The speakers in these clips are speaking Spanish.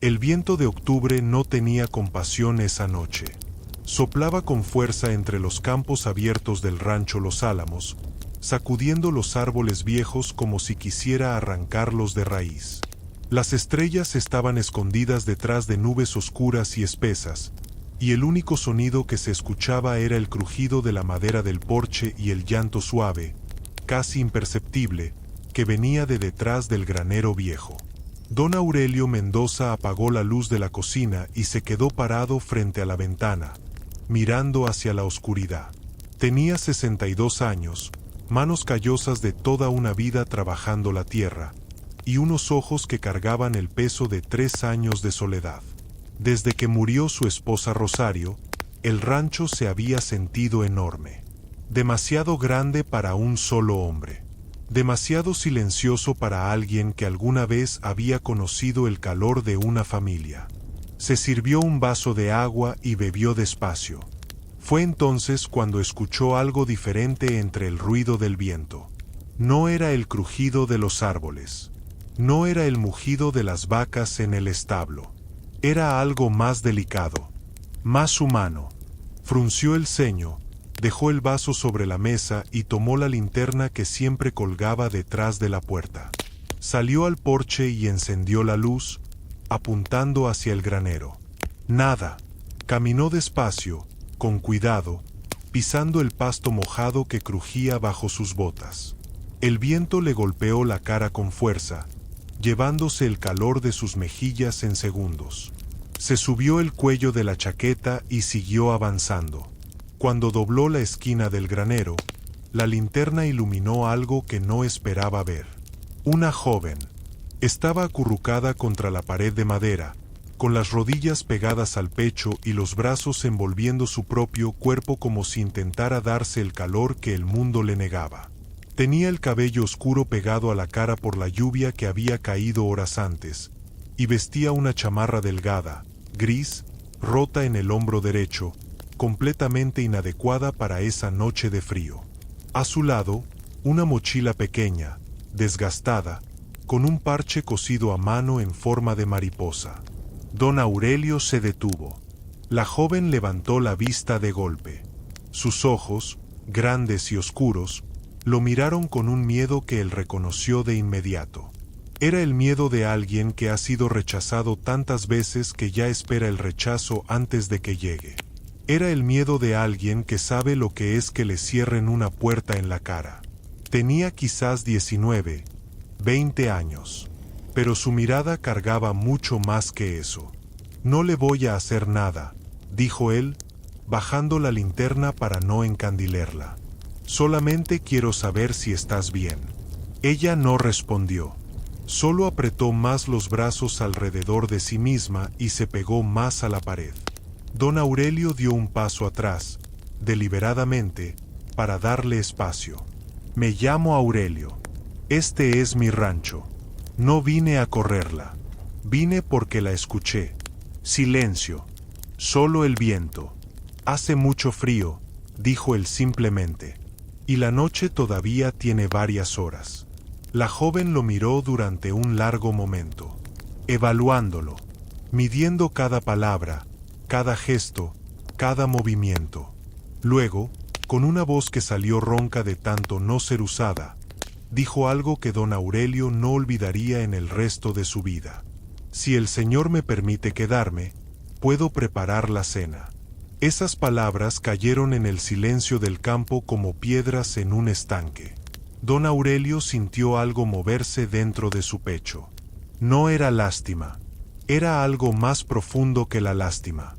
El viento de octubre no tenía compasión esa noche. Soplaba con fuerza entre los campos abiertos del rancho Los Álamos, sacudiendo los árboles viejos como si quisiera arrancarlos de raíz. Las estrellas estaban escondidas detrás de nubes oscuras y espesas, y el único sonido que se escuchaba era el crujido de la madera del porche y el llanto suave, casi imperceptible, que venía de detrás del granero viejo. Don Aurelio Mendoza apagó la luz de la cocina y se quedó parado frente a la ventana, mirando hacia la oscuridad. Tenía 62 años, manos callosas de toda una vida trabajando la tierra, y unos ojos que cargaban el peso de 3 años de soledad. Desde que murió su esposa Rosario, el rancho se había sentido enorme. Demasiado grande para un solo hombre. Demasiado silencioso para alguien que alguna vez había conocido el calor de una familia. Se sirvió un vaso de agua y bebió despacio. Fue entonces cuando escuchó algo diferente entre el ruido del viento. No era el crujido de los árboles. No era el mugido de las vacas en el establo. Era algo más delicado, más humano. Frunció el ceño, dejó el vaso sobre la mesa y tomó la linterna que siempre colgaba detrás de la puerta. Salió al porche y encendió la luz, apuntando hacia el granero. Nada. Caminó despacio, con cuidado, pisando el pasto mojado que crujía bajo sus botas. El viento le golpeó la cara con fuerza, llevándose el calor de sus mejillas en segundos. Se subió el cuello de la chaqueta y siguió avanzando. Cuando dobló la esquina del granero, la linterna iluminó algo que no esperaba ver. Una joven. Estaba acurrucada contra la pared de madera, con las rodillas pegadas al pecho y los brazos envolviendo su propio cuerpo como si intentara darse el calor que el mundo le negaba. Tenía el cabello oscuro pegado a la cara por la lluvia que había caído horas antes, y vestía una chamarra delgada, gris, rota en el hombro derecho, completamente inadecuada para esa noche de frío. A su lado, una mochila pequeña, desgastada, con un parche cosido a mano en forma de mariposa. Don Aurelio se detuvo. La joven levantó la vista de golpe. Sus ojos, grandes y oscuros, lo miraron con un miedo que él reconoció de inmediato. Era el miedo de alguien que ha sido rechazado tantas veces que ya espera el rechazo antes de que llegue. Era el miedo de alguien que sabe lo que es que le cierren una puerta en la cara. Tenía quizás 19, 20 años, pero su mirada cargaba mucho más que eso. «No le voy a hacer nada», dijo él, bajando la linterna para no encandilerla. «Solamente quiero saber si estás bien». Ella no respondió. Solo apretó más los brazos alrededor de sí misma y se pegó más a la pared. Don Aurelio dio un paso atrás, deliberadamente, para darle espacio. «Me llamo Aurelio. Este es mi rancho. No vine a correrla. Vine porque la escuché. Silencio. Solo el viento. Hace mucho frío», dijo él simplemente. «Y la noche todavía tiene varias horas». La joven lo miró durante un largo momento, evaluándolo, midiendo cada palabra, cada gesto, cada movimiento. Luego, con una voz que salió ronca de tanto no ser usada, dijo algo que don Aurelio no olvidaría en el resto de su vida. «Si el Señor me permite quedarme, puedo preparar la cena». Esas palabras cayeron en el silencio del campo como piedras en un estanque. Don Aurelio sintió algo moverse dentro de su pecho. No era lástima. Era algo más profundo que la lástima.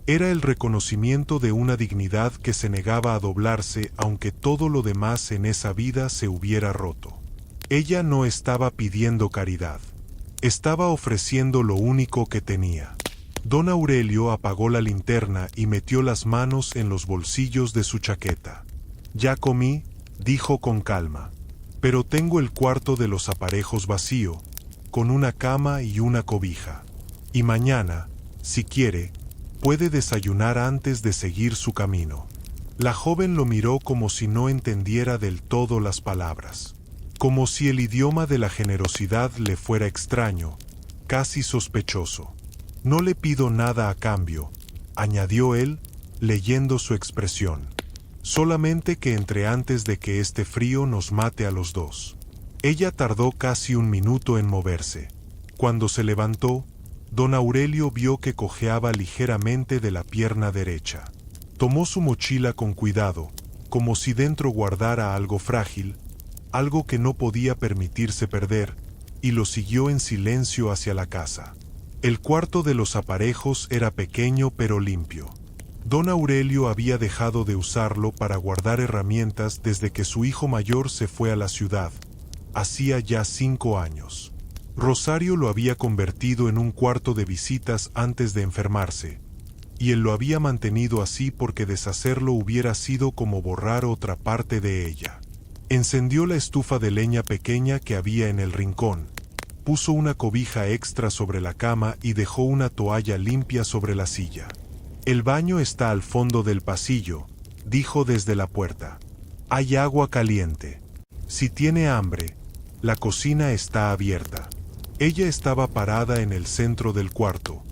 Era el reconocimiento de una dignidad que se negaba a doblarse aunque todo lo demás en esa vida se hubiera roto. Ella no estaba pidiendo caridad. Estaba ofreciendo lo único que tenía. Don Aurelio apagó la linterna y metió las manos en los bolsillos de su chaqueta. «Ya comí», dijo con calma, «pero tengo el cuarto de los aparejos vacío, con una cama y una cobija. Y mañana, si quiere, puede desayunar antes de seguir su camino». La joven lo miró como si no entendiera del todo las palabras, como si el idioma de la generosidad le fuera extraño, casi sospechoso. No le pido nada a cambio, añadió él, leyendo su expresión. Solamente que entre antes de que este frío nos mate a los dos. Ella tardó casi un minuto en moverse. Cuando se levantó, don Aurelio vio que cojeaba ligeramente de la pierna derecha. Tomó su mochila con cuidado, como si dentro guardara algo frágil, algo que no podía permitirse perder, y lo siguió en silencio hacia la casa. El cuarto de los aparejos era pequeño pero limpio. Don Aurelio había dejado de usarlo para guardar herramientas desde que su hijo mayor se fue a la ciudad. Hacía ya 5 años. Rosario lo había convertido en un cuarto de visitas antes de enfermarse, y él lo había mantenido así porque deshacerlo hubiera sido como borrar otra parte de ella. Encendió la estufa de leña pequeña que había en el rincón, puso una cobija extra sobre la cama y dejó una toalla limpia sobre la silla. El baño está al fondo del pasillo, dijo desde la puerta. Hay agua caliente. Si tiene hambre, la cocina está abierta. Ella estaba parada en el centro del cuarto,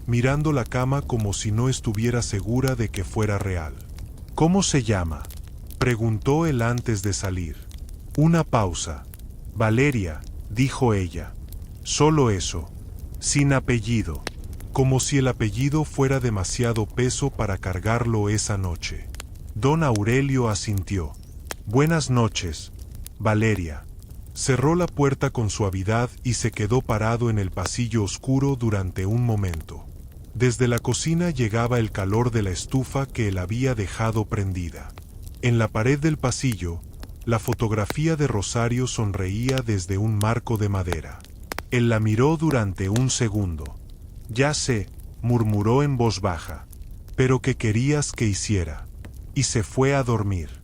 mirando la cama como si no estuviera segura de que fuera real. ¿Cómo se llama?, preguntó él antes de salir. Una pausa. Valeria, dijo ella. Solo eso. Sin apellido. Como si el apellido fuera demasiado peso para cargarlo esa noche. Don Aurelio asintió. Buenas noches, Valeria. Cerró la puerta con suavidad y se quedó parado en el pasillo oscuro durante un momento. Desde la cocina llegaba el calor de la estufa que él había dejado prendida. En la pared del pasillo, la fotografía de Rosario sonreía desde un marco de madera. Él la miró durante un segundo. Ya sé, murmuró en voz baja. Pero ¿qué querías que hiciera? Y se fue a dormir.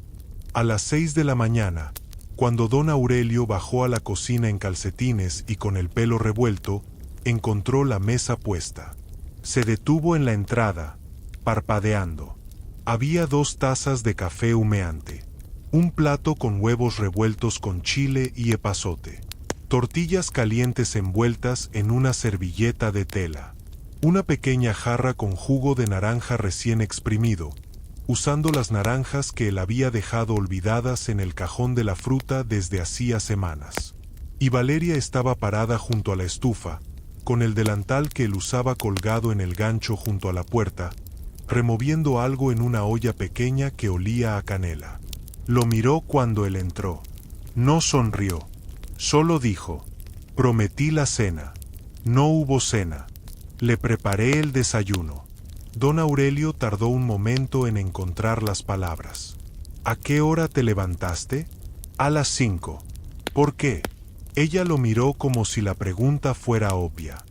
A las 6 de la mañana, cuando don Aurelio bajó a la cocina en calcetines y con el pelo revuelto, encontró la mesa puesta. Se detuvo en la entrada, parpadeando. Había 2 tazas de café humeante, un plato con huevos revueltos con chile y epazote, tortillas calientes envueltas en una servilleta de tela, una pequeña jarra con jugo de naranja recién exprimido, usando las naranjas que él había dejado olvidadas en el cajón de la fruta desde hacía semanas. Y Valeria estaba parada junto a la estufa, con el delantal que él usaba colgado en el gancho junto a la puerta, removiendo algo en una olla pequeña que olía a canela. Lo miró cuando él entró. No sonrió. Solo dijo: prometí la cena. No hubo cena. Le preparé el desayuno. Don Aurelio tardó un momento en encontrar las palabras. ¿A qué hora te levantaste? A las 5. ¿Por qué? Ella lo miró como si la pregunta fuera obvia.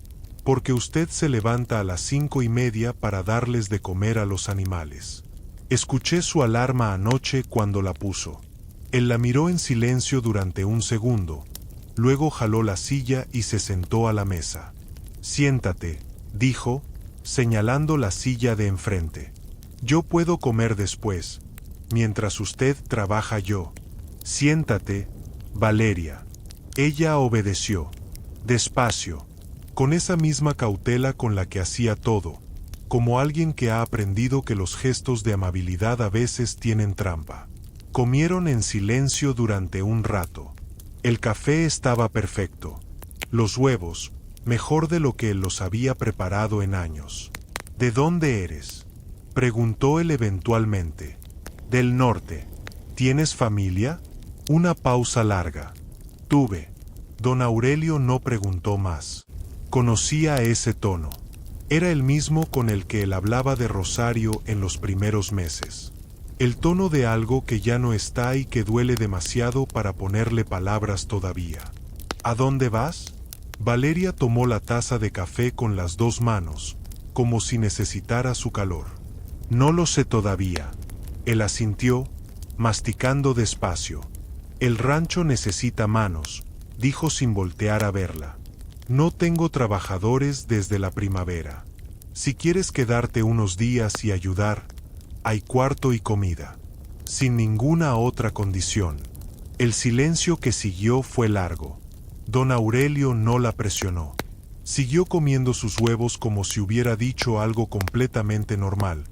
Porque usted se levanta a las 5:30 para darles de comer a los animales. Escuché su alarma anoche cuando la puso. Él la miró en silencio durante un segundo, luego jaló la silla y se sentó a la mesa. Siéntate, dijo, señalando la silla de enfrente. Yo puedo comer después, mientras usted trabaja yo. Siéntate, Valeria. Ella obedeció, despacio, con esa misma cautela con la que hacía todo, como alguien que ha aprendido que los gestos de amabilidad a veces tienen trampa. Comieron en silencio durante un rato. El café estaba perfecto. Los huevos, mejor de lo que él los había preparado en años. ¿De dónde eres?, preguntó él eventualmente. Del norte. ¿Tienes familia? Una pausa larga. Tuve. Don Aurelio no preguntó más. Conocía ese tono. Era el mismo con el que él hablaba de Rosario en los primeros meses. El tono de algo que ya no está y que duele demasiado para ponerle palabras todavía. ¿A dónde vas? Valeria tomó la taza de café con las 2 manos, como si necesitara su calor. No lo sé todavía. Él asintió, masticando despacio. El rancho necesita manos, dijo sin voltear a verla. No tengo trabajadores desde la primavera. Si quieres quedarte unos días y ayudar, hay cuarto y comida. Sin ninguna otra condición. El silencio que siguió fue largo. Don Aurelio no la presionó. Siguió comiendo sus huevos como si hubiera dicho algo completamente normal,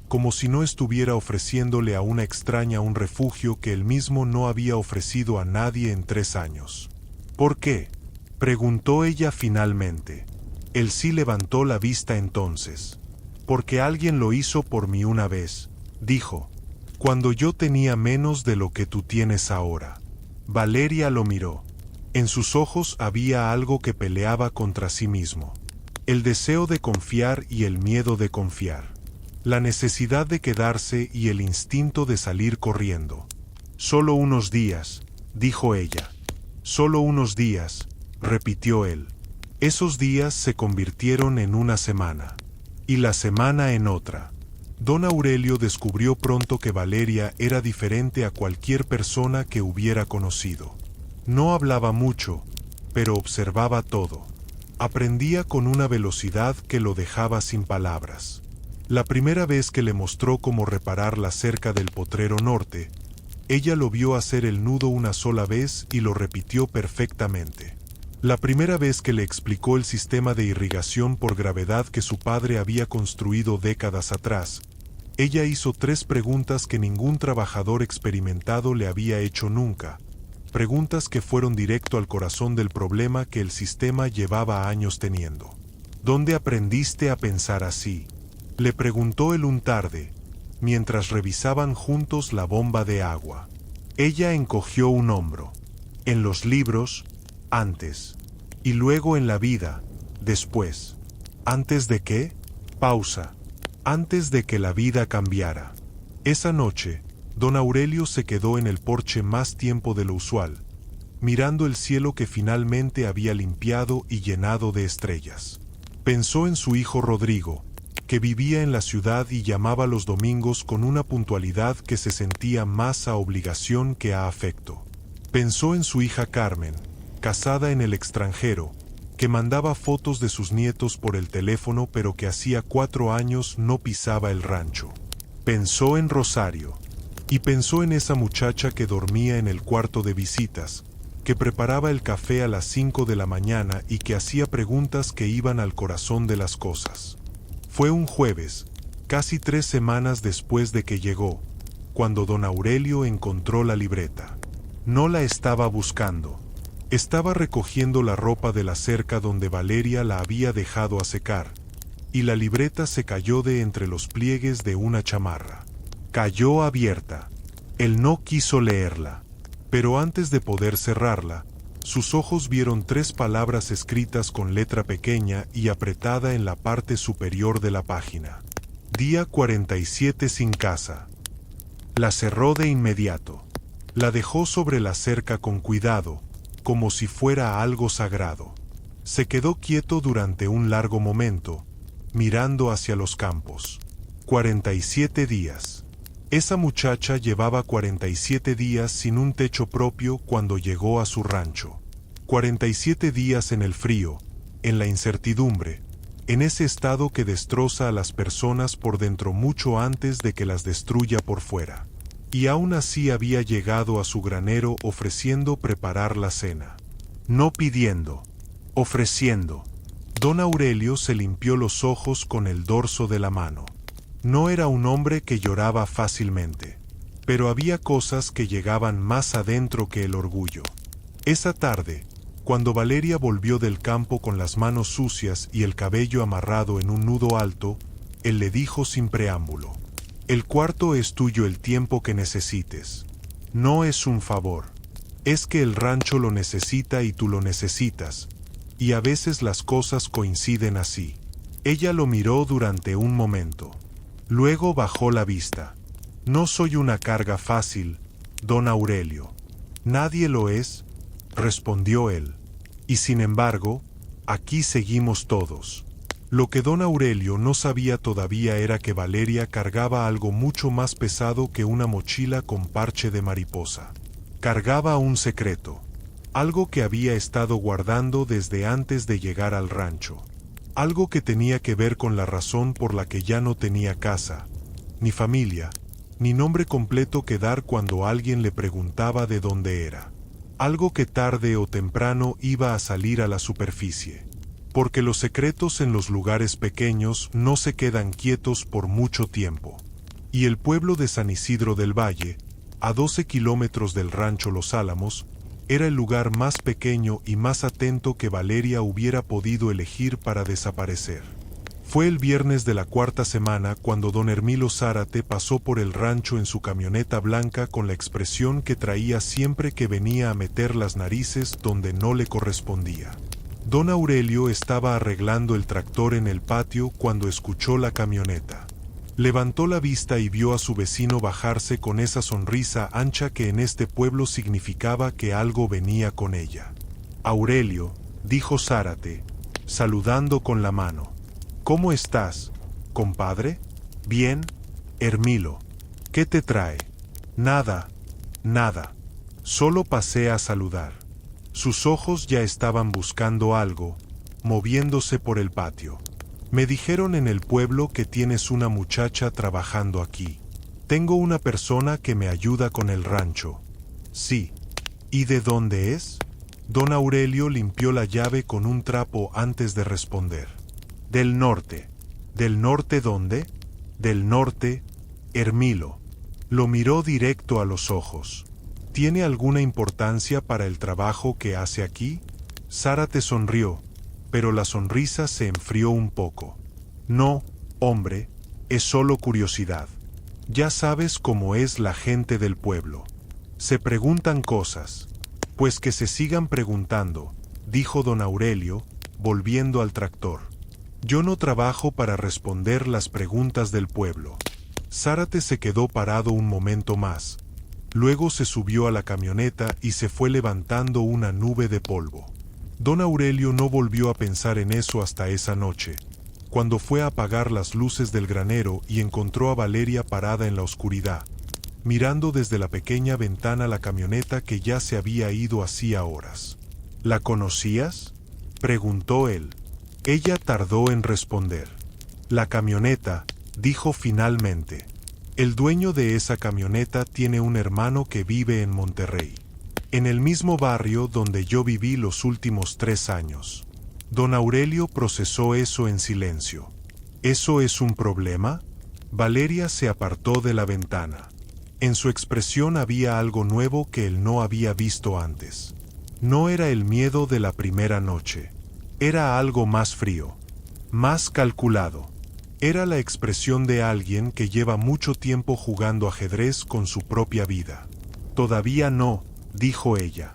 como si no estuviera ofreciéndole a una extraña un refugio que él mismo no había ofrecido a nadie en 3 años. ¿Por qué?, preguntó ella finalmente. Él sí levantó la vista entonces. Porque alguien lo hizo por mí una vez, dijo. Cuando yo tenía menos de lo que tú tienes ahora. Valeria lo miró. En sus ojos había algo que peleaba contra sí mismo. El deseo de confiar y el miedo de confiar. La necesidad de quedarse y el instinto de salir corriendo. Solo unos días, dijo ella. Solo unos días, repitió él. Esos días se convirtieron en una semana. Y la semana en otra. Don Aurelio descubrió pronto que Valeria era diferente a cualquier persona que hubiera conocido. No hablaba mucho, pero observaba todo. Aprendía con una velocidad que lo dejaba sin palabras. La primera vez que le mostró cómo reparar la cerca del potrero norte, ella lo vio hacer el nudo una sola vez y lo repitió perfectamente. La primera vez que le explicó el sistema de irrigación por gravedad que su padre había construido décadas atrás, ella hizo 3 preguntas que ningún trabajador experimentado le había hecho nunca, preguntas que fueron directo al corazón del problema que el sistema llevaba años teniendo. ¿Dónde aprendiste a pensar así?, le preguntó él un tarde, mientras revisaban juntos la bomba de agua. Ella encogió un hombro. En los libros, antes. Y luego en la vida, después. ¿Antes de qué? Pausa. Antes de que la vida cambiara. Esa noche, don Aurelio se quedó en el porche más tiempo de lo usual, mirando el cielo que finalmente había limpiado y llenado de estrellas. Pensó en su hijo Rodrigo, que vivía en la ciudad y llamaba los domingos con una puntualidad que se sentía más a obligación que a afecto. Pensó en su hija Carmen, casada en el extranjero, que mandaba fotos de sus nietos por el teléfono pero que hacía 4 años no pisaba el rancho. Pensó en Rosario. Y pensó en esa muchacha que dormía en el cuarto de visitas, que preparaba el café a las 5 de la mañana y que hacía preguntas que iban al corazón de las cosas. Fue un jueves, casi 3 semanas después de que llegó, cuando don Aurelio encontró la libreta. No la estaba buscando. Estaba recogiendo la ropa de la cerca donde Valeria la había dejado a secar, y la libreta se cayó de entre los pliegues de una chamarra. Cayó abierta. Él no quiso leerla, pero antes de poder cerrarla, sus ojos vieron 3 palabras escritas con letra pequeña y apretada en la parte superior de la página. Día 47 sin casa. La cerró de inmediato. La dejó sobre la cerca con cuidado, como si fuera algo sagrado. Se quedó quieto durante un largo momento, mirando hacia los campos. 47 días. Esa muchacha llevaba 47 días sin un techo propio cuando llegó a su rancho. 47 días en el frío, en la incertidumbre, en ese estado que destroza a las personas por dentro mucho antes de que las destruya por fuera. Y aún así había llegado a su granero ofreciendo preparar la cena. No pidiendo, ofreciendo. Don Aurelio se limpió los ojos con el dorso de la mano. No era un hombre que lloraba fácilmente, pero había cosas que llegaban más adentro que el orgullo. Esa tarde, cuando Valeria volvió del campo con las manos sucias y el cabello amarrado en un nudo alto, él le dijo sin preámbulo: «El cuarto es tuyo el tiempo que necesites. No es un favor. Es que el rancho lo necesita y tú lo necesitas, y a veces las cosas coinciden así». Ella lo miró durante un momento. Luego bajó la vista. «No soy una carga fácil, don Aurelio». «Nadie lo es», respondió él. «Y sin embargo, aquí seguimos todos». Lo que don Aurelio no sabía todavía era que Valeria cargaba algo mucho más pesado que una mochila con parche de mariposa. Cargaba un secreto, algo que había estado guardando desde antes de llegar al rancho. Algo que tenía que ver con la razón por la que ya no tenía casa, ni familia, ni nombre completo que dar cuando alguien le preguntaba de dónde era. Algo que tarde o temprano iba a salir a la superficie. porque los secretos en los lugares pequeños no se quedan quietos por mucho tiempo. Y el pueblo de San Isidro del Valle, a 12 kilómetros del rancho Los Álamos, era el lugar más pequeño y más atento que Valeria hubiera podido elegir para desaparecer. Fue el viernes de la cuarta semana cuando don Hermilo Zárate pasó por el rancho en su camioneta blanca con la expresión que traía siempre que venía a meter las narices donde no le correspondía. Don Aurelio estaba arreglando el tractor en el patio cuando escuchó la camioneta. Levantó la vista y vio a su vecino bajarse con esa sonrisa ancha que en este pueblo significaba que algo venía con ella. «Aurelio», dijo Zárate, saludando con la mano. «¿Cómo estás, compadre?» «Bien, Hermilo. ¿Qué te trae?» «Nada, nada. Solo pasé a saludar». Sus ojos ya estaban buscando algo, moviéndose por el patio. «Me dijeron en el pueblo que tienes una muchacha trabajando aquí. Tengo una persona que me ayuda con el rancho». «Sí». «¿Y de dónde es?» Don Aurelio limpió la llave con un trapo antes de responder. «Del norte». «¿Del norte dónde?» «Del norte, Hermilo». Lo miró directo a los ojos. «¿Tiene alguna importancia para el trabajo que hace aquí?» Zárate sonrió, pero la sonrisa se enfrió un poco. «No, hombre, es solo curiosidad. Ya sabes cómo es la gente del pueblo. Se preguntan cosas. Pues que se sigan preguntando», dijo don Aurelio, volviendo al tractor. «Yo no trabajo para responder las preguntas del pueblo». Zárate se quedó parado un momento más. Luego se subió a la camioneta y se fue levantando una nube de polvo. Don Aurelio no volvió a pensar en eso hasta esa noche, cuando fue a apagar las luces del granero y encontró a Valeria parada en la oscuridad, mirando desde la pequeña ventana la camioneta que ya se había ido hacía horas. «¿La conocías?», preguntó él. Ella tardó en responder. «La camioneta», dijo finalmente. «El dueño de esa camioneta tiene un hermano que vive en Monterrey, en el mismo barrio donde yo viví los últimos 3 años». Don Aurelio procesó eso en silencio. «¿Eso es un problema?». Valeria se apartó de la ventana. En su expresión había algo nuevo que él no había visto antes. No era el miedo de la primera noche. Era algo más frío, más calculado. Era la expresión de alguien que lleva mucho tiempo jugando ajedrez con su propia vida. «Todavía no», dijo ella.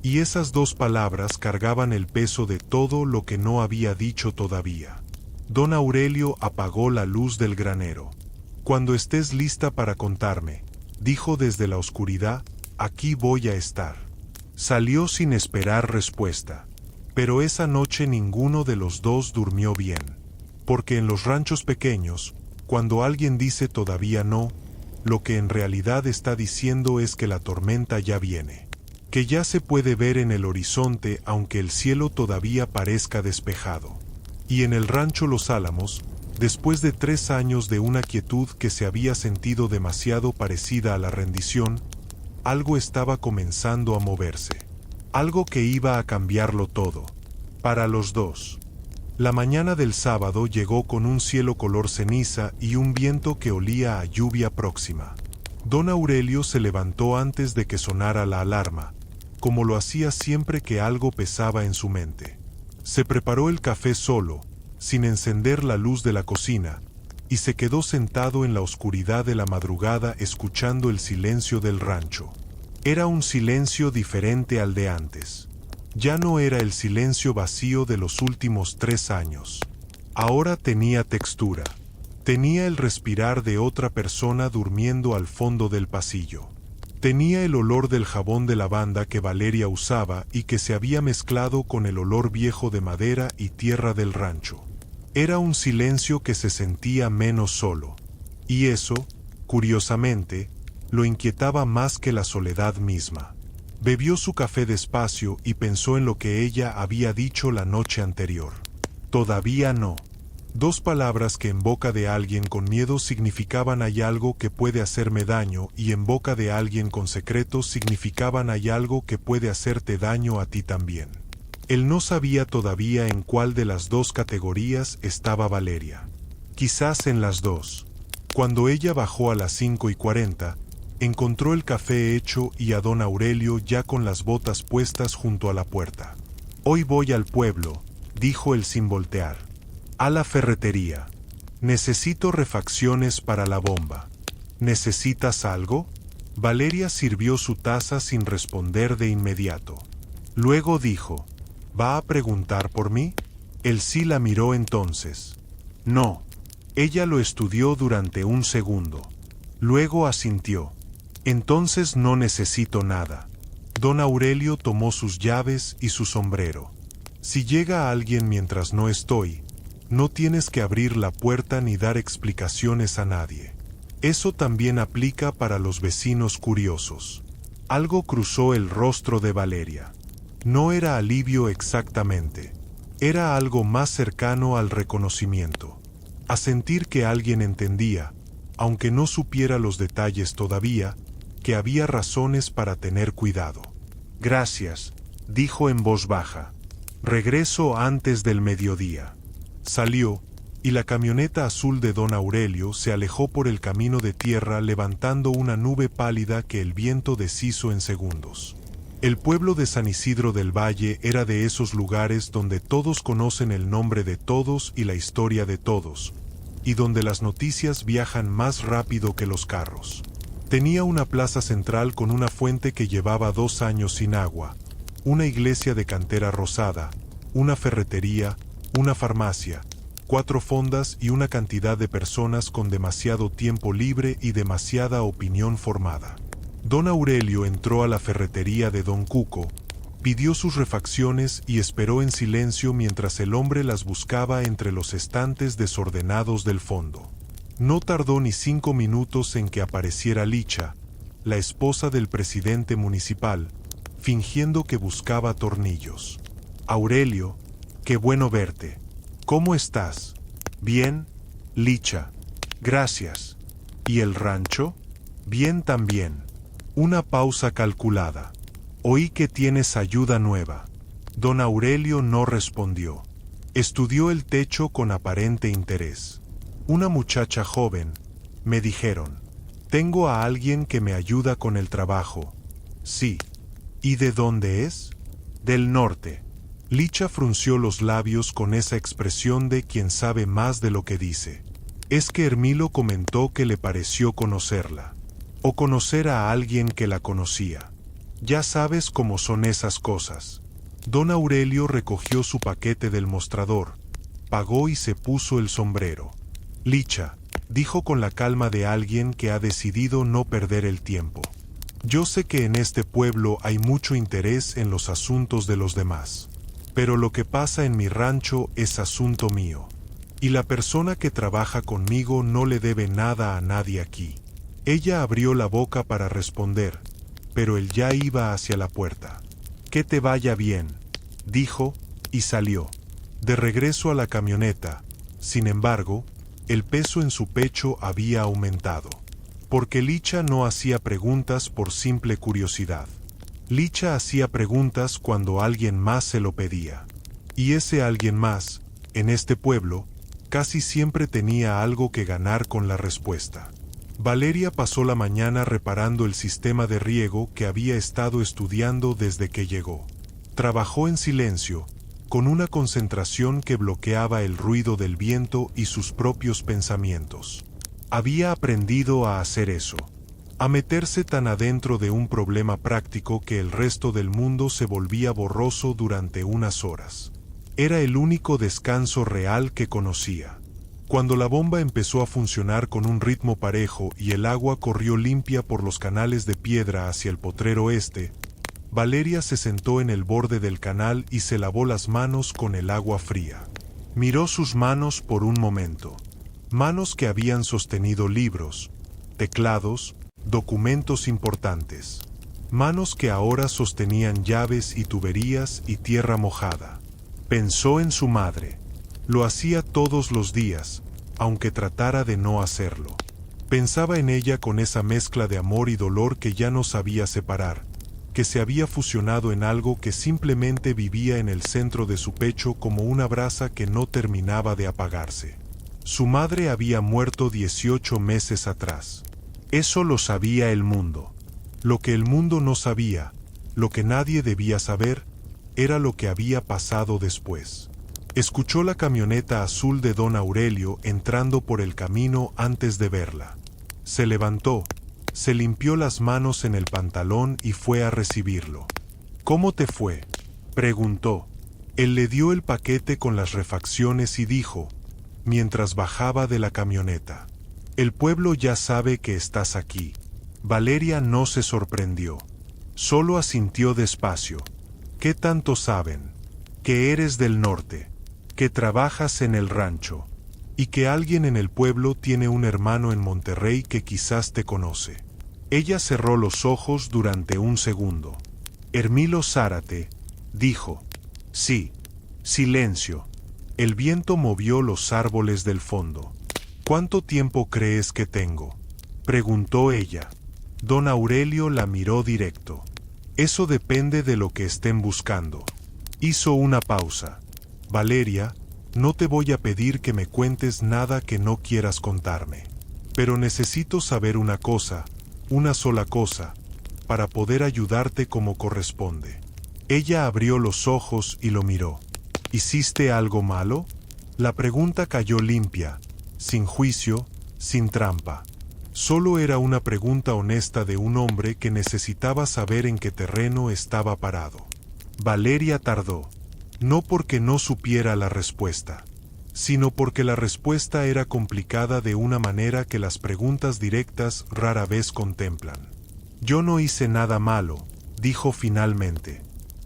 Y esas 2 palabras cargaban el peso de todo lo que no había dicho todavía. Don Aurelio apagó la luz del granero. «Cuando estés lista para contarme», dijo desde la oscuridad, «aquí voy a estar». Salió sin esperar respuesta. Pero esa noche ninguno de los dos durmió bien. Porque en los ranchos pequeños, cuando alguien dice todavía no, lo que en realidad está diciendo es que la tormenta ya viene, que ya se puede ver en el horizonte aunque el cielo todavía parezca despejado. Y en el rancho Los Álamos, después de 3 años de una quietud que se había sentido demasiado parecida a la rendición, algo estaba comenzando a moverse. Algo que iba a cambiarlo todo. Para los dos. La mañana del sábado llegó con un cielo color ceniza y un viento que olía a lluvia próxima. Don Aurelio se levantó antes de que sonara la alarma, como lo hacía siempre que algo pesaba en su mente. Se preparó el café solo, sin encender la luz de la cocina, y se quedó sentado en la oscuridad de la madrugada escuchando el silencio del rancho. Era un silencio diferente al de antes. Ya no era el silencio vacío de los últimos 3 años. Ahora tenía textura. Tenía el respirar de otra persona durmiendo al fondo del pasillo. Tenía el olor del jabón de lavanda que Valeria usaba y que se había mezclado con el olor viejo de madera y tierra del rancho. Era un silencio que se sentía menos solo. Y eso, curiosamente, lo inquietaba más que la soledad misma. Bebió su café despacio y pensó en lo que ella había dicho la noche anterior. Todavía no. 2 palabras que en boca de alguien con miedo significaban hay algo que puede hacerme daño y en boca de alguien con secretos significaban hay algo que puede hacerte daño a ti también. Él no sabía todavía en cuál de las dos categorías estaba Valeria. Quizás en las dos. Cuando ella bajó a las 5:40, encontró el café hecho y a don Aurelio ya con las botas puestas junto a la puerta. «Hoy voy al pueblo», dijo él sin voltear. «A la ferretería. Necesito refacciones para la bomba». «¿Necesitas algo?». Valeria sirvió su taza sin responder de inmediato. Luego dijo: «¿Va a preguntar por mí?». Él sí la miró entonces. «No». Ella lo estudió durante un segundo. Luego asintió. «Entonces no necesito nada». Don Aurelio tomó sus llaves y su sombrero. «Si llega alguien mientras no estoy, no tienes que abrir la puerta ni dar explicaciones a nadie. Eso también aplica para los vecinos curiosos». Algo cruzó el rostro de Valeria. No era alivio exactamente. Era algo más cercano al reconocimiento. A sentir que alguien entendía, aunque no supiera los detalles todavía, que había razones para tener cuidado. «Gracias», dijo en voz baja. «Regreso antes del mediodía». Salió, y la camioneta azul de don Aurelio se alejó por el camino de tierra levantando una nube pálida que el viento deshizo en segundos. El pueblo de San Isidro del Valle era de esos lugares donde todos conocen el nombre de todos y la historia de todos, y donde las noticias viajan más rápido que los carros. Tenía una plaza central con una fuente que llevaba 2 años sin agua, una iglesia de cantera rosada, una ferretería, una farmacia, 4 fondas y una cantidad de personas con demasiado tiempo libre y demasiada opinión formada. Don Aurelio entró a la ferretería de don Cuco, pidió sus refacciones y esperó en silencio mientras el hombre las buscaba entre los estantes desordenados del fondo. No tardó ni 5 minutos en que apareciera Licha, la esposa del presidente municipal, fingiendo que buscaba tornillos. «Aurelio, qué bueno verte. ¿Cómo estás?». «Bien, Licha. Gracias». «¿Y el rancho?». «Bien también». Una pausa calculada. «Oí que tienes ayuda nueva». Don Aurelio no respondió. Estudió el techo con aparente interés. «Una muchacha joven», me dijeron. «Tengo a alguien que me ayuda con el trabajo». «Sí». «¿Y de dónde es?». «Del norte». Licha frunció los labios con esa expresión de quien sabe más de lo que dice. Es que Hermilo comentó que le pareció conocerla. O conocer a alguien que la conocía. Ya sabes cómo son esas cosas. Don Aurelio recogió su paquete del mostrador, pagó y se puso el sombrero. «Licha», dijo con la calma de alguien que ha decidido no perder el tiempo. «Yo sé que en este pueblo hay mucho interés en los asuntos de los demás. Pero lo que pasa en mi rancho es asunto mío. Y la persona que trabaja conmigo no le debe nada a nadie aquí». Ella abrió la boca para responder, pero él ya iba hacia la puerta. «Que te vaya bien», dijo, y salió. De regreso a la camioneta, sin embargo, el peso en su pecho había aumentado. Porque Licha no hacía preguntas por simple curiosidad. Licha hacía preguntas cuando alguien más se lo pedía. Y ese alguien más, en este pueblo, casi siempre tenía algo que ganar con la respuesta. Valeria pasó la mañana reparando el sistema de riego que había estado estudiando desde que llegó. Trabajó en silencio, con una concentración que bloqueaba el ruido del viento y sus propios pensamientos. Había aprendido a hacer eso, a meterse tan adentro de un problema práctico que el resto del mundo se volvía borroso durante unas horas. Era el único descanso real que conocía. Cuando la bomba empezó a funcionar con un ritmo parejo y el agua corrió limpia por los canales de piedra hacia el potrero este, Valeria se sentó en el borde del canal y se lavó las manos con el agua fría. Miró sus manos por un momento. Manos que habían sostenido libros, teclados, documentos importantes. Manos que ahora sostenían llaves y tuberías y tierra mojada. Pensó en su madre. Lo hacía todos los días, aunque tratara de no hacerlo. Pensaba en ella con esa mezcla de amor y dolor que ya no sabía separar, que se había fusionado en algo que simplemente vivía en el centro de su pecho como una brasa que no terminaba de apagarse. Su madre había muerto 18 meses atrás. Eso lo sabía el mundo. Lo que el mundo no sabía, lo que nadie debía saber, era lo que había pasado después. Escuchó la camioneta azul de don Aurelio entrando por el camino antes de verla. Se levantó, se limpió las manos en el pantalón y fue a recibirlo. «¿Cómo te fue?», preguntó. Él le dio el paquete con las refacciones y dijo, mientras bajaba de la camioneta: «El pueblo ya sabe que estás aquí». Valeria no se sorprendió. Solo asintió despacio. «¿Qué tanto saben? Que eres del norte, que trabajas en el rancho, y que alguien en el pueblo tiene un hermano en Monterrey que quizás te conoce». Ella cerró los ojos durante un segundo. «Hermilo Zárate», dijo. «Sí». Silencio. El viento movió los árboles del fondo. «¿Cuánto tiempo crees que tengo?», preguntó ella. Don Aurelio la miró directo. «Eso depende de lo que estén buscando». Hizo una pausa. «Valeria, no te voy a pedir que me cuentes nada que no quieras contarme. Pero necesito saber una cosa, una sola cosa, para poder ayudarte como corresponde». Ella abrió los ojos y lo miró. «¿Hiciste algo malo?». La pregunta cayó limpia, sin juicio, sin trampa. Solo era una pregunta honesta de un hombre que necesitaba saber en qué terreno estaba parado. Valeria tardó. No porque no supiera la respuesta, sino porque la respuesta era complicada de una manera que las preguntas directas rara vez contemplan. «Yo no hice nada malo», dijo finalmente,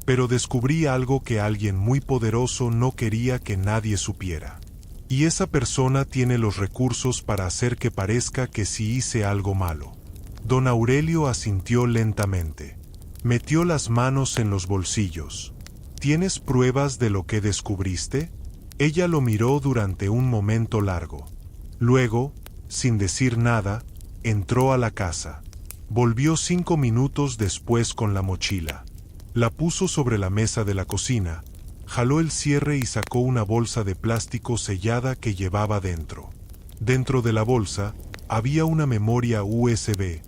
«pero descubrí algo que alguien muy poderoso no quería que nadie supiera. Y esa persona tiene los recursos para hacer que parezca que sí hice algo malo». Don Aurelio asintió lentamente. Metió las manos en los bolsillos. «¿Tienes pruebas de lo que descubriste?». Ella lo miró durante un momento largo. Luego, sin decir nada, entró a la casa. Volvió 5 minutos después con la mochila. La puso sobre la mesa de la cocina, jaló el cierre y sacó una bolsa de plástico sellada que llevaba dentro. Dentro de la bolsa había una memoria USB,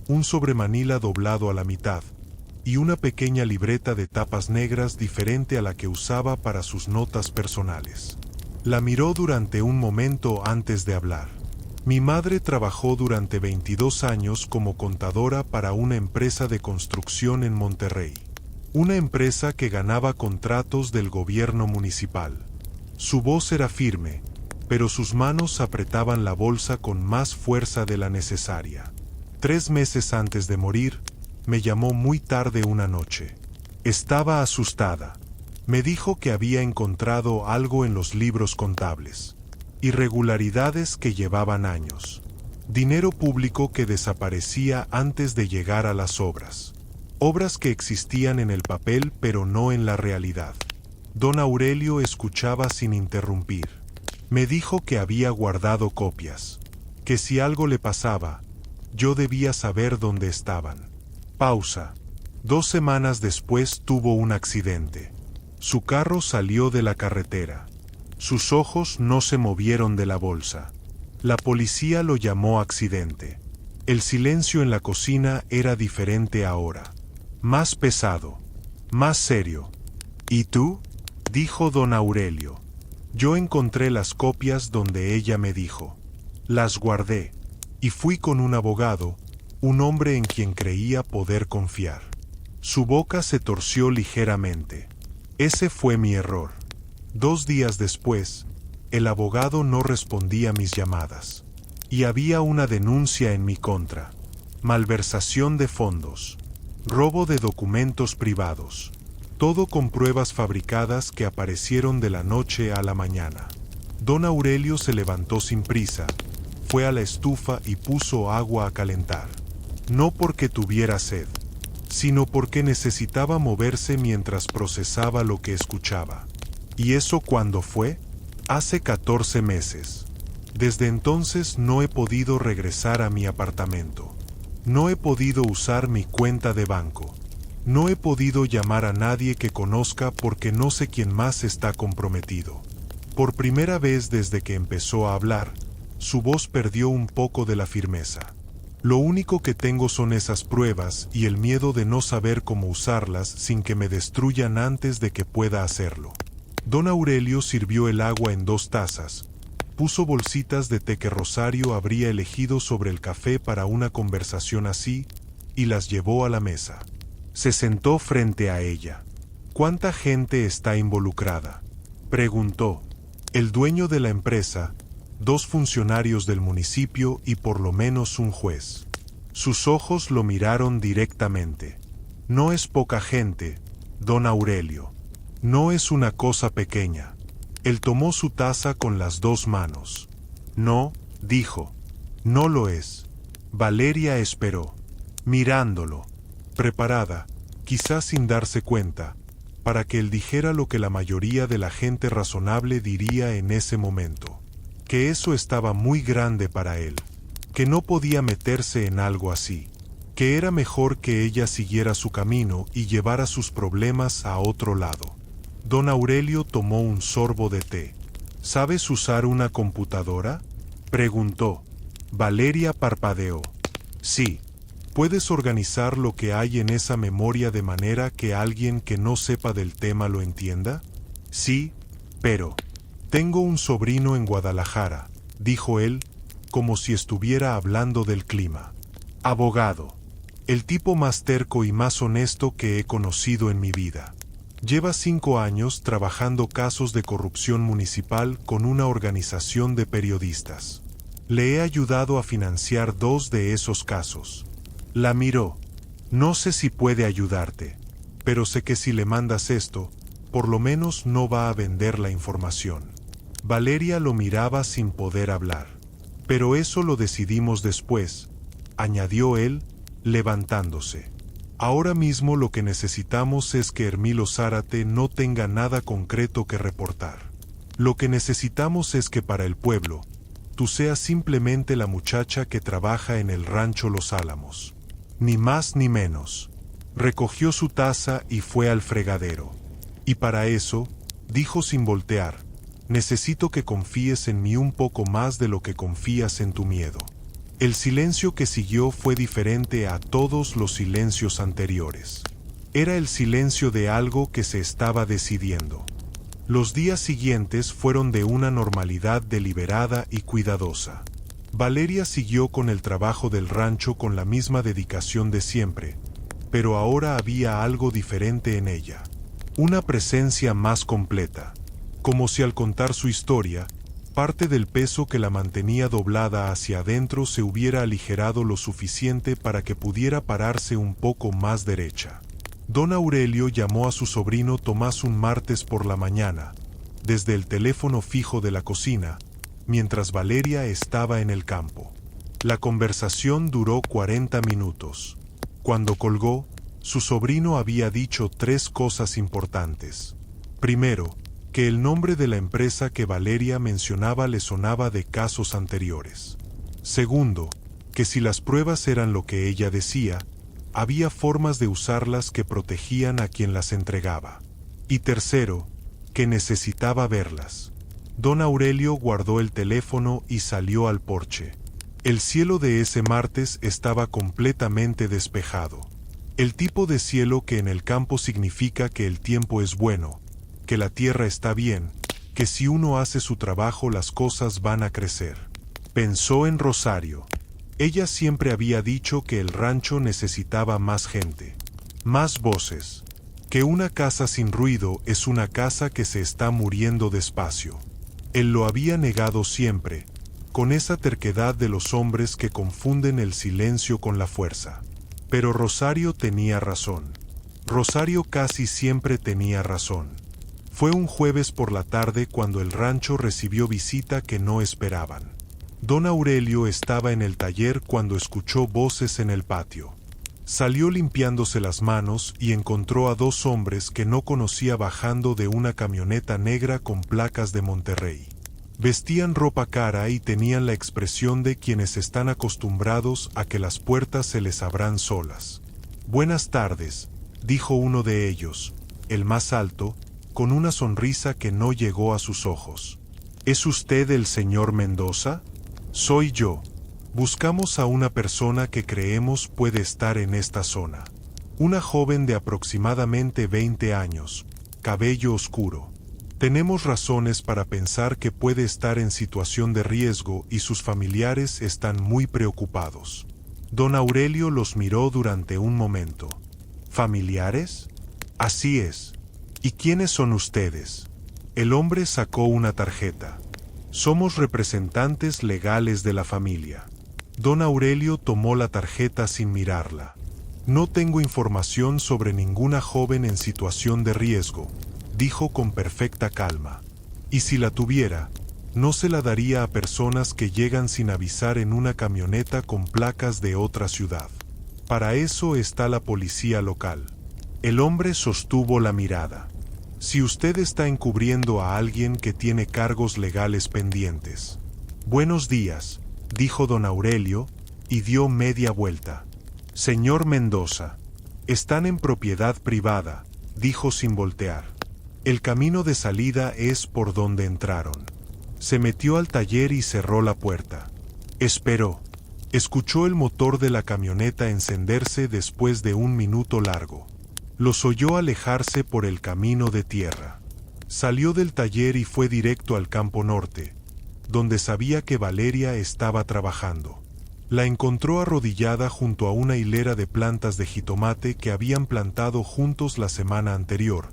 un sobremanila doblado a la mitad, y una pequeña libreta de tapas negras diferente a la que usaba para sus notas personales. La miró durante un momento antes de hablar. «Mi madre trabajó durante 22 años como contadora para una empresa de construcción en Monterrey. Una empresa que ganaba contratos del gobierno municipal. Su voz era firme, pero sus manos apretaban la bolsa con más fuerza de la necesaria. 3 meses antes de morir, me llamó muy tarde una noche. Estaba asustada. Me dijo que había encontrado algo en los libros contables. Irregularidades que llevaban años. Dinero público que desaparecía antes de llegar a las obras. Obras que existían en el papel pero no en la realidad». Don Aurelio escuchaba sin interrumpir. «Me dijo que había guardado copias. Que si algo le pasaba, yo debía saber dónde estaban». Pausa. 2 semanas después tuvo un accidente. Su carro salió de la carretera. Sus ojos no se movieron de la bolsa. La policía lo llamó accidente. El silencio en la cocina era diferente ahora. Más pesado. Más serio. «¿Y tú?», dijo don Aurelio. «Yo encontré las copias donde ella me dijo. Las guardé. Y fui con un abogado, un hombre en quien creía poder confiar». Su boca se torció ligeramente. «Ese fue mi error. 2 días después, el abogado no respondía mis llamadas. Y había una denuncia en mi contra. Malversación de fondos. Robo de documentos privados. Todo con pruebas fabricadas que aparecieron de la noche a la mañana». Don Aurelio se levantó sin prisa, fue a la estufa y puso agua a calentar. No porque tuviera sed, sino porque necesitaba moverse mientras procesaba lo que escuchaba. ¿Y eso cuándo fue? Hace 14 meses. Desde entonces no he podido regresar a mi apartamento. No he podido usar mi cuenta de banco. No he podido llamar a nadie que conozca porque no sé quién más está comprometido. Por primera vez desde que empezó a hablar, su voz perdió un poco de la firmeza. Lo único que tengo son esas pruebas y el miedo de no saber cómo usarlas sin que me destruyan antes de que pueda hacerlo. Don Aurelio sirvió el agua en 2 tazas, puso bolsitas de té que Rosario habría elegido sobre el café para una conversación así, y las llevó a la mesa. Se sentó frente a ella. ¿Cuánta gente está involucrada?, preguntó. El dueño de la empresa, 2 funcionarios del municipio y por lo menos un juez. Sus ojos lo miraron directamente. No es poca gente, don Aurelio. No es una cosa pequeña. Él tomó su taza con las 2 manos. No, dijo. No lo es. Valeria esperó, mirándolo, preparada, quizás sin darse cuenta, para que él dijera lo que la mayoría de la gente razonable diría en ese momento. Que eso estaba muy grande para él, que no podía meterse en algo así, que era mejor que ella siguiera su camino y llevara sus problemas a otro lado. Don Aurelio tomó un sorbo de té. ¿Sabes usar una computadora?, preguntó. Valeria parpadeó. Sí. ¿Puedes organizar lo que hay en esa memoria de manera que alguien que no sepa del tema lo entienda? Sí, pero... Tengo un sobrino en Guadalajara, dijo él, como si estuviera hablando del clima. Abogado. El tipo más terco y más honesto que he conocido en mi vida. Lleva 5 años trabajando casos de corrupción municipal con una organización de periodistas. Le he ayudado a financiar 2 de esos casos. La miró. No sé si puede ayudarte, pero sé que si le mandas esto, por lo menos no va a vender la información. Valeria lo miraba sin poder hablar. Pero eso lo decidimos después, añadió él, levantándose. Ahora mismo lo que necesitamos es que Hermilo Zárate no tenga nada concreto que reportar. Lo que necesitamos es que para el pueblo, tú seas simplemente la muchacha que trabaja en el rancho Los Álamos. Ni más ni menos. Recogió su taza y fue al fregadero. Y para eso, dijo sin voltear, necesito que confíes en mí un poco más de lo que confías en tu miedo. El silencio que siguió fue diferente a todos los silencios anteriores. Era el silencio de algo que se estaba decidiendo. Los días siguientes fueron de una normalidad deliberada y cuidadosa. Valeria siguió con el trabajo del rancho con la misma dedicación de siempre, pero ahora había algo diferente en ella. Una presencia más completa. Como si al contar su historia, parte del peso que la mantenía doblada hacia adentro se hubiera aligerado lo suficiente para que pudiera pararse un poco más derecha. Don Aurelio llamó a su sobrino Tomás un martes por la mañana, desde el teléfono fijo de la cocina, mientras Valeria estaba en el campo. La conversación duró 40 minutos. Cuando colgó, su sobrino había dicho 3 cosas importantes. Primero, que el nombre de la empresa que Valeria mencionaba le sonaba de casos anteriores. Segundo, que si las pruebas eran lo que ella decía, había formas de usarlas que protegían a quien las entregaba. Y tercero, que necesitaba verlas. Don Aurelio guardó el teléfono y salió al porche. El cielo de ese martes estaba completamente despejado. El tipo de cielo que en el campo significa que el tiempo es bueno, que la tierra está bien, que si uno hace su trabajo las cosas van a crecer. Pensó en Rosario. Ella siempre había dicho que el rancho necesitaba más gente, más voces, que una casa sin ruido es una casa que se está muriendo despacio. Él lo había negado siempre, con esa terquedad de los hombres que confunden el silencio con la fuerza. Pero Rosario tenía razón. Rosario casi siempre tenía razón. Fue un jueves por la tarde cuando el rancho recibió visita que no esperaban. Don Aurelio estaba en el taller cuando escuchó voces en el patio. Salió limpiándose las manos y encontró a 2 hombres que no conocía bajando de una camioneta negra con placas de Monterrey. Vestían ropa cara y tenían la expresión de quienes están acostumbrados a que las puertas se les abran solas. «Buenas tardes», dijo uno de ellos, el más alto, con una sonrisa que no llegó a sus ojos. ¿Es usted el señor Mendoza? Soy yo. Buscamos a una persona que creemos puede estar en esta zona. Una joven de aproximadamente 20 años, cabello oscuro. Tenemos razones para pensar que puede estar en situación de riesgo y sus familiares están muy preocupados. Don Aurelio los miró durante un momento. ¿Familiares? Así es. ¿Y quiénes son ustedes? El hombre sacó una tarjeta. Somos representantes legales de la familia. Don Aurelio tomó la tarjeta sin mirarla. No tengo información sobre ninguna joven en situación de riesgo, dijo con perfecta calma. Y si la tuviera, no se la daría a personas que llegan sin avisar en una camioneta con placas de otra ciudad. Para eso está la policía local. El hombre sostuvo la mirada. Si usted está encubriendo a alguien que tiene cargos legales pendientes. Buenos días, dijo don Aurelio, y dio media vuelta. Señor Mendoza, están en propiedad privada, dijo sin voltear. El camino de salida es por donde entraron. Se metió al taller y cerró la puerta. Esperó. Escuchó el motor de la camioneta encenderse después de un minuto largo. Los oyó alejarse por el camino de tierra. Salió del taller y fue directo al campo norte, donde sabía que Valeria estaba trabajando. La encontró arrodillada junto a una hilera de plantas de jitomate que habían plantado juntos la semana anterior,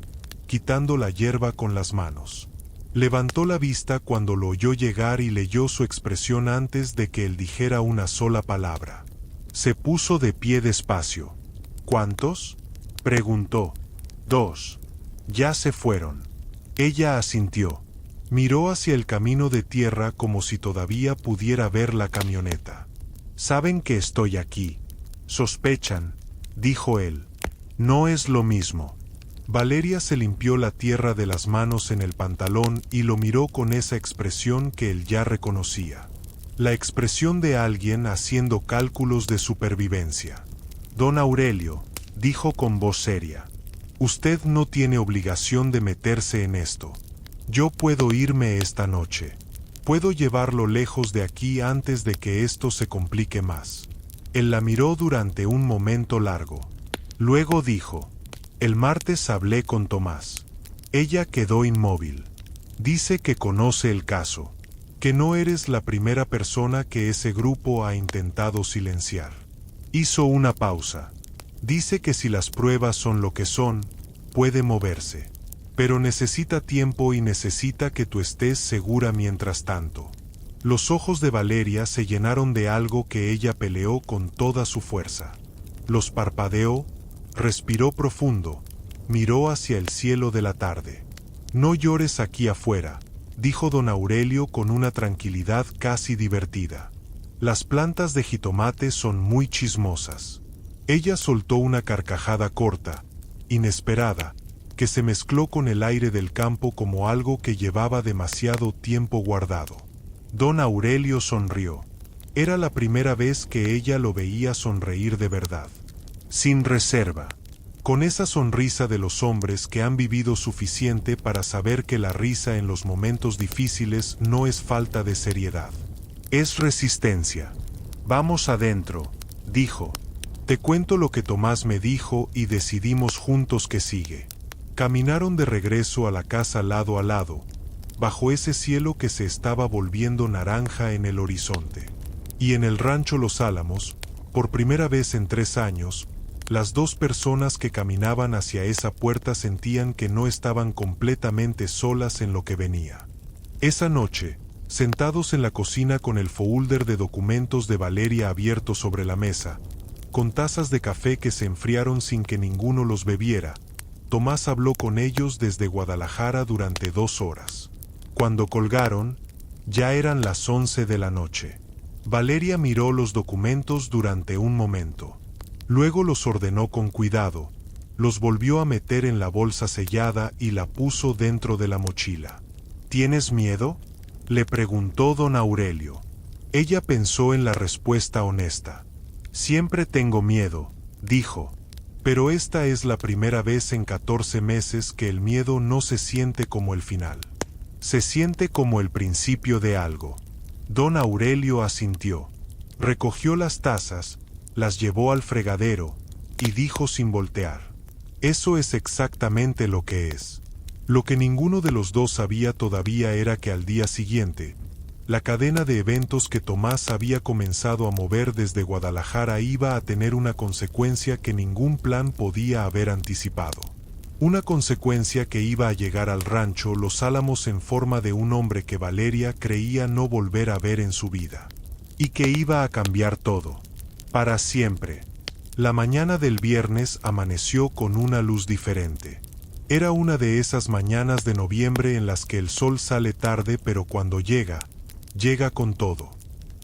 quitando la hierba con las manos. Levantó la vista cuando lo oyó llegar y leyó su expresión antes de que él dijera una sola palabra. Se puso de pie despacio. ¿Cuántos?, preguntó. 2. Ya se fueron. Ella asintió. Miró hacia el camino de tierra como si todavía pudiera ver la camioneta. Saben que estoy aquí. Sospechan, dijo él. No es lo mismo. Valeria se limpió la tierra de las manos en el pantalón y lo miró con esa expresión que él ya reconocía. La expresión de alguien haciendo cálculos de supervivencia. Don Aurelio, dijo con voz seria. Usted no tiene obligación de meterse en esto. Yo puedo irme esta noche. Puedo llevarlo lejos de aquí antes de que esto se complique más. Él la miró durante un momento largo. Luego dijo, el martes hablé con Tomás. Ella quedó inmóvil. Dice que conoce el caso, que no eres la primera persona que ese grupo ha intentado silenciar. Hizo una pausa. Dice que si las pruebas son lo que son, puede moverse. Pero necesita tiempo y necesita que tú estés segura mientras tanto. Los ojos de Valeria se llenaron de algo que ella peleó con toda su fuerza. Los parpadeó, respiró profundo, miró hacia el cielo de la tarde. No llores aquí afuera, dijo don Aurelio con una tranquilidad casi divertida. Las plantas de jitomate son muy chismosas. Ella soltó una carcajada corta, inesperada, que se mezcló con el aire del campo como algo que llevaba demasiado tiempo guardado. Don Aurelio sonrió. Era la primera vez que ella lo veía sonreír de verdad. Sin reserva. Con esa sonrisa de los hombres que han vivido suficiente para saber que la risa en los momentos difíciles no es falta de seriedad. Es resistencia. Vamos adentro, dijo. Te cuento lo que Tomás me dijo y decidimos juntos qué sigue. Caminaron de regreso a la casa lado a lado, bajo ese cielo que se estaba volviendo naranja en el horizonte. Y en el rancho Los Álamos, por primera vez en 3 años, las dos personas que caminaban hacia esa puerta sentían que no estaban completamente solas en lo que venía. Esa noche, sentados en la cocina con el folder de documentos de Valeria abierto sobre la mesa, con tazas de café que se enfriaron sin que ninguno los bebiera, Tomás habló con ellos desde Guadalajara durante 2 horas. Cuando colgaron, ya eran las 11 de la noche. Valeria miró los documentos durante un momento. Luego los ordenó con cuidado, los volvió a meter en la bolsa sellada y la puso dentro de la mochila. ¿Tienes miedo?, le preguntó don Aurelio. Ella pensó en la respuesta honesta. Siempre tengo miedo, dijo. Pero esta es la primera vez en 14 meses que el miedo no se siente como el final. Se siente como el principio de algo. Don Aurelio asintió. Recogió las tazas, las llevó al fregadero, y dijo sin voltear: eso es exactamente lo que es. Lo que ninguno de los dos sabía todavía era que al día siguiente, la cadena de eventos que Tomás había comenzado a mover desde Guadalajara iba a tener una consecuencia que ningún plan podía haber anticipado. Una consecuencia que iba a llegar al rancho Los Álamos en forma de un hombre que Valeria creía no volver a ver en su vida. Y que iba a cambiar todo. Para siempre. La mañana del viernes amaneció con una luz diferente. Era una de esas mañanas de noviembre en las que el sol sale tarde, pero cuando llega, llega con todo.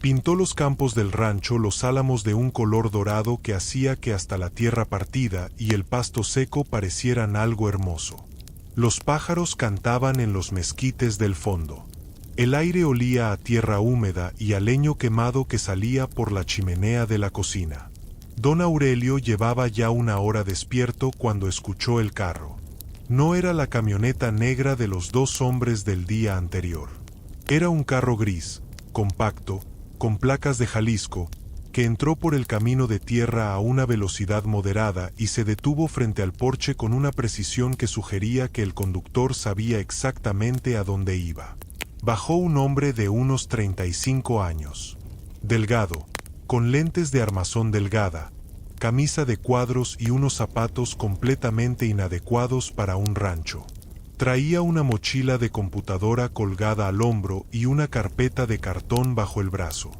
Pintó los campos del rancho Los Álamos de un color dorado que hacía que hasta la tierra partida y el pasto seco parecieran algo hermoso. Los pájaros cantaban en los mezquites del fondo. El aire olía a tierra húmeda y a leño quemado que salía por la chimenea de la cocina. Don Aurelio llevaba ya una hora despierto cuando escuchó el carro. No era la camioneta negra de los dos hombres del día anterior. Era un carro gris, compacto, con placas de Jalisco, que entró por el camino de tierra a una velocidad moderada y se detuvo frente al porche con una precisión que sugería que el conductor sabía exactamente a dónde iba. Bajó un hombre de unos 35 años. Delgado, con lentes de armazón delgada, camisa de cuadros y unos zapatos completamente inadecuados para un rancho. Traía una mochila de computadora colgada al hombro y una carpeta de cartón bajo el brazo.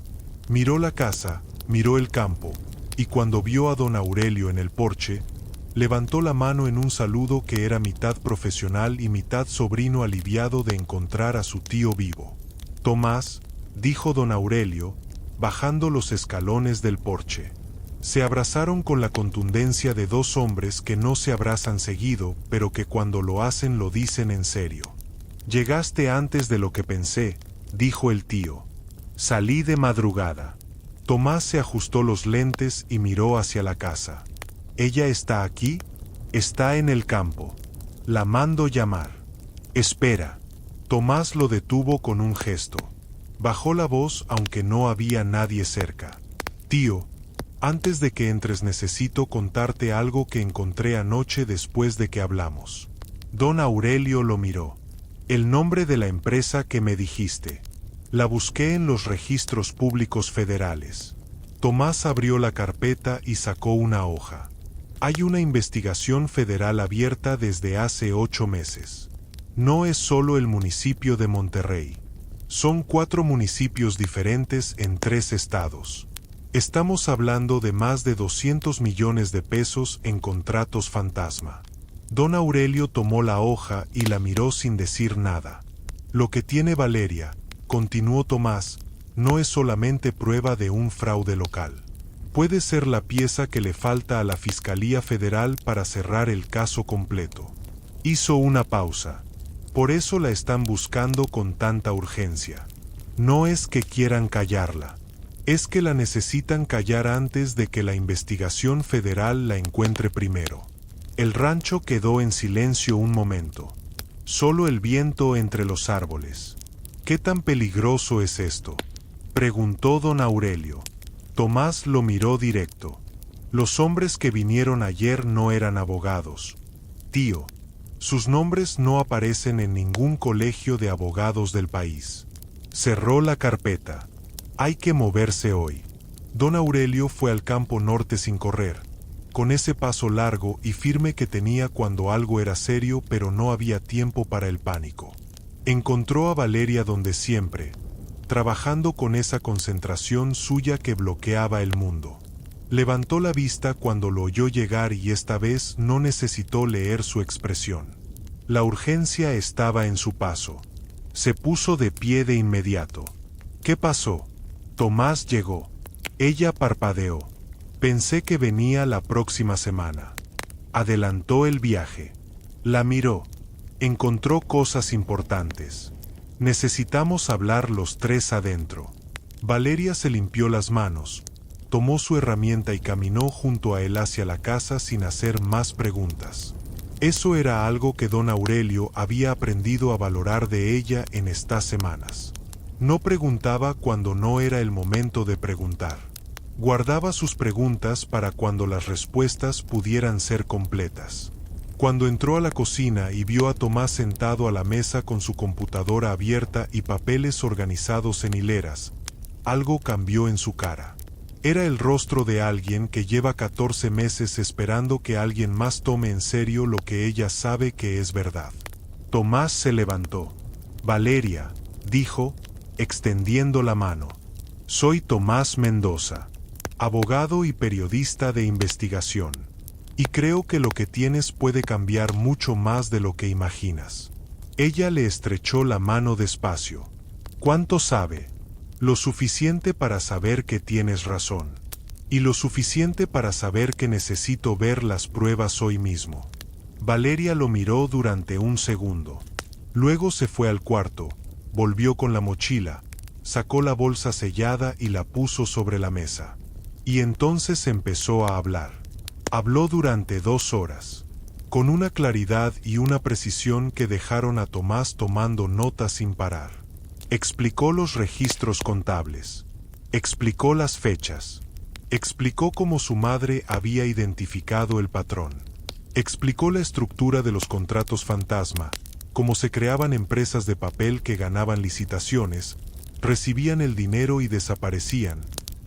Miró la casa, miró el campo, y cuando vio a don Aurelio en el porche, levantó la mano en un saludo que era mitad profesional y mitad sobrino, aliviado de encontrar a su tío vivo. «Tomás», dijo don Aurelio, bajando los escalones del porche. Se abrazaron con la contundencia de dos hombres que no se abrazan seguido, pero que cuando lo hacen lo dicen en serio. «Llegaste antes de lo que pensé», dijo el tío. «Salí de madrugada». Tomás se ajustó los lentes y miró hacia la casa. «¿Ella está aquí?» «Está en el campo. La mando llamar». «Espera». Tomás lo detuvo con un gesto. Bajó la voz aunque no había nadie cerca. «Tío, antes de que entres necesito contarte algo que encontré anoche después de que hablamos». Don Aurelio lo miró. «El nombre de la empresa que me dijiste. La busqué en los registros públicos federales». Tomás abrió la carpeta y sacó una hoja. «Hay una investigación federal abierta desde hace 8 meses. No es solo el municipio de Monterrey. Son 4 municipios diferentes en 3 estados. Estamos hablando de más de 200 millones de pesos en contratos fantasma». Don Aurelio tomó la hoja y la miró sin decir nada. «Lo que tiene Valeria», continuó Tomás, «no es solamente prueba de un fraude local. Puede ser la pieza que le falta a la Fiscalía Federal para cerrar el caso completo». Hizo una pausa. «Por eso la están buscando con tanta urgencia. No es que quieran callarla. Es que la necesitan callar antes de que la investigación federal la encuentre primero». El rancho quedó en silencio un momento. Solo el viento entre los árboles. «¿Qué tan peligroso es esto?», preguntó don Aurelio. Tomás lo miró directo. «Los hombres que vinieron ayer no eran abogados. Tío, sus nombres no aparecen en ningún colegio de abogados del país». Cerró la carpeta. «Hay que moverse hoy». Don Aurelio fue al campo norte sin correr, con ese paso largo y firme que tenía cuando algo era serio, pero no había tiempo para el pánico. Encontró a Valeria donde siempre, trabajando con esa concentración suya que bloqueaba el mundo. Levantó la vista cuando lo oyó llegar y esta vez no necesitó leer su expresión. La urgencia estaba en su paso. Se puso de pie de inmediato. «¿Qué pasó?» «Tomás llegó». Ella parpadeó. «Pensé que venía la próxima semana». Adelantó el viaje. La miró. Encontró cosas importantes. «Necesitamos hablar los 3 adentro». Valeria se limpió las manos. tomó su herramienta y caminó junto a él hacia la casa sin hacer más preguntas. Eso era algo que don Aurelio había aprendido a valorar de ella en estas semanas. No preguntaba cuando no era el momento de preguntar. Guardaba sus preguntas para cuando las respuestas pudieran ser completas. Cuando entró a la cocina y vio a Tomás sentado a la mesa con su computadora abierta y papeles organizados en hileras, algo cambió en su cara. Era el rostro de alguien que lleva 14 meses esperando que alguien más tome en serio lo que ella sabe que es verdad. Tomás se levantó. «Valeria», dijo, extendiendo la mano. «Soy Tomás Mendoza, abogado y periodista de investigación. Y creo que lo que tienes puede cambiar mucho más de lo que imaginas». Ella le estrechó la mano despacio. «¿Cuánto sabe?» «Lo suficiente para saber que tienes razón. Y lo suficiente para saber que necesito ver las pruebas hoy mismo». Valeria lo miró durante un segundo. Luego se fue al cuarto, volvió con la mochila, sacó la bolsa sellada y la puso sobre la mesa. Y entonces empezó a hablar. Habló durante 2 horas, con una claridad y una precisión que dejaron a Tomás tomando notas sin parar. Explicó los registros contables, explicó las fechas, explicó cómo su madre había identificado el patrón, explicó la estructura de los contratos fantasma, cómo se creaban empresas de papel que ganaban licitaciones, recibían el dinero y desaparecían,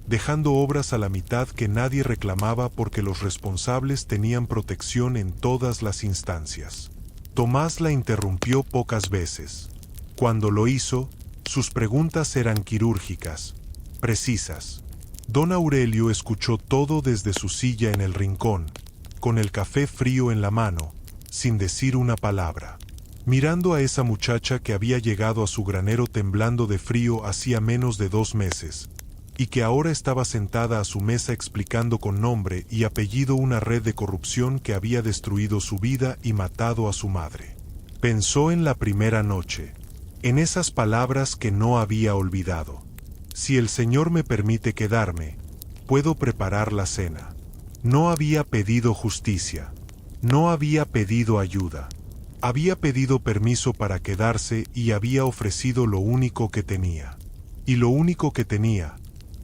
dejando obras a la mitad que nadie reclamaba porque los responsables tenían protección en todas las instancias. Tomás la interrumpió pocas veces. Cuando lo hizo, sus preguntas eran quirúrgicas, precisas. Don Aurelio escuchó todo desde su silla en el rincón, con el café frío en la mano, sin decir una palabra. Mirando a esa muchacha que había llegado a su granero temblando de frío hacía menos de 2 meses, y que ahora estaba sentada a su mesa explicando con nombre y apellido una red de corrupción que había destruido su vida y matado a su madre. Pensó en la primera noche, en esas palabras que no había olvidado. «Si el Señor me permite quedarme, puedo preparar la cena». No había pedido justicia, no había pedido ayuda. Había pedido permiso para quedarse y había ofrecido lo único que tenía. Y lo único que tenía,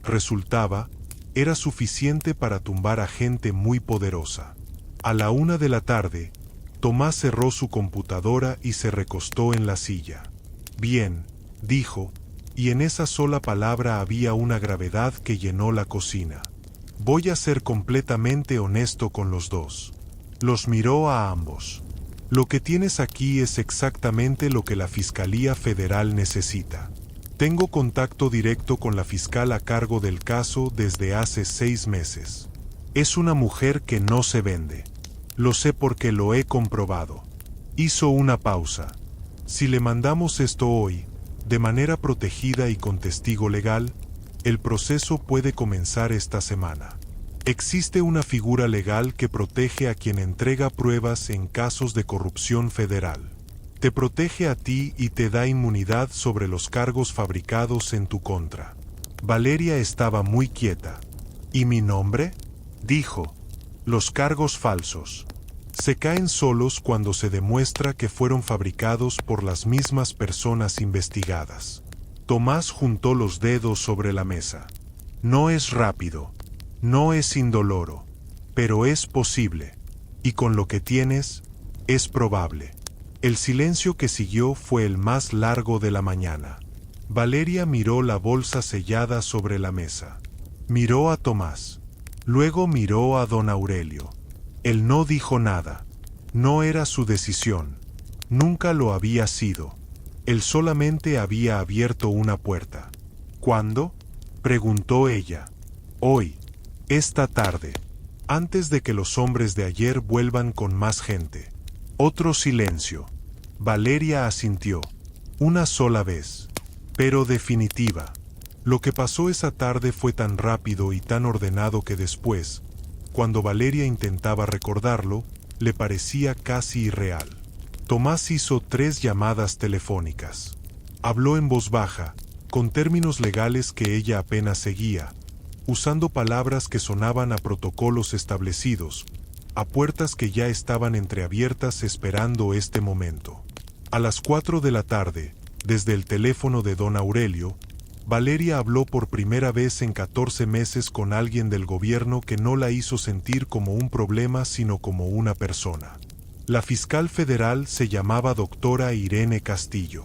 resultaba, era suficiente para tumbar a gente muy poderosa. A la 1 de la tarde, Tomás cerró su computadora y se recostó en la silla. «Bien», dijo, y en esa sola palabra había una gravedad que llenó la cocina. «Voy a ser completamente honesto con los dos». Los miró a ambos. «Lo que tienes aquí es exactamente lo que la Fiscalía Federal necesita. Tengo contacto directo con la fiscal a cargo del caso desde hace 6 meses. Es una mujer que no se vende. Lo sé porque lo he comprobado». Hizo una pausa. «Si le mandamos esto hoy, de manera protegida y con testigo legal, el proceso puede comenzar esta semana. Existe una figura legal que protege a quien entrega pruebas en casos de corrupción federal. Te protege a ti y te da inmunidad sobre los cargos fabricados en tu contra». Valeria estaba muy quieta. «¿Y mi nombre?», dijo. «Los cargos falsos se caen solos cuando se demuestra que fueron fabricados por las mismas personas investigadas». Tomás juntó los dedos sobre la mesa. «No es rápido, no es indoloro, pero es posible. Y con lo que tienes, es probable». El silencio que siguió fue el más largo de la mañana. Valeria miró la bolsa sellada sobre la mesa. Miró a Tomás. Luego miró a don Aurelio. Él no dijo nada. No era su decisión. Nunca lo había sido. Él solamente había abierto una puerta. «¿Cuándo?», preguntó ella. «Hoy. Esta tarde. Antes de que los hombres de ayer vuelvan con más gente». Otro silencio. Valeria asintió. Una sola vez. Pero definitiva. Lo que pasó esa tarde fue tan rápido y tan ordenado que después, cuando Valeria intentaba recordarlo, le parecía casi irreal. Tomás hizo 3 llamadas telefónicas. Habló en voz baja, con términos legales que ella apenas seguía, usando palabras que sonaban a protocolos establecidos, a puertas que ya estaban entreabiertas esperando este momento. A las 4 de la tarde, desde el teléfono de don Aurelio, Valeria habló por primera vez en 14 meses con alguien del gobierno que no la hizo sentir como un problema sino como una persona. La fiscal federal se llamaba doctora Irene Castillo.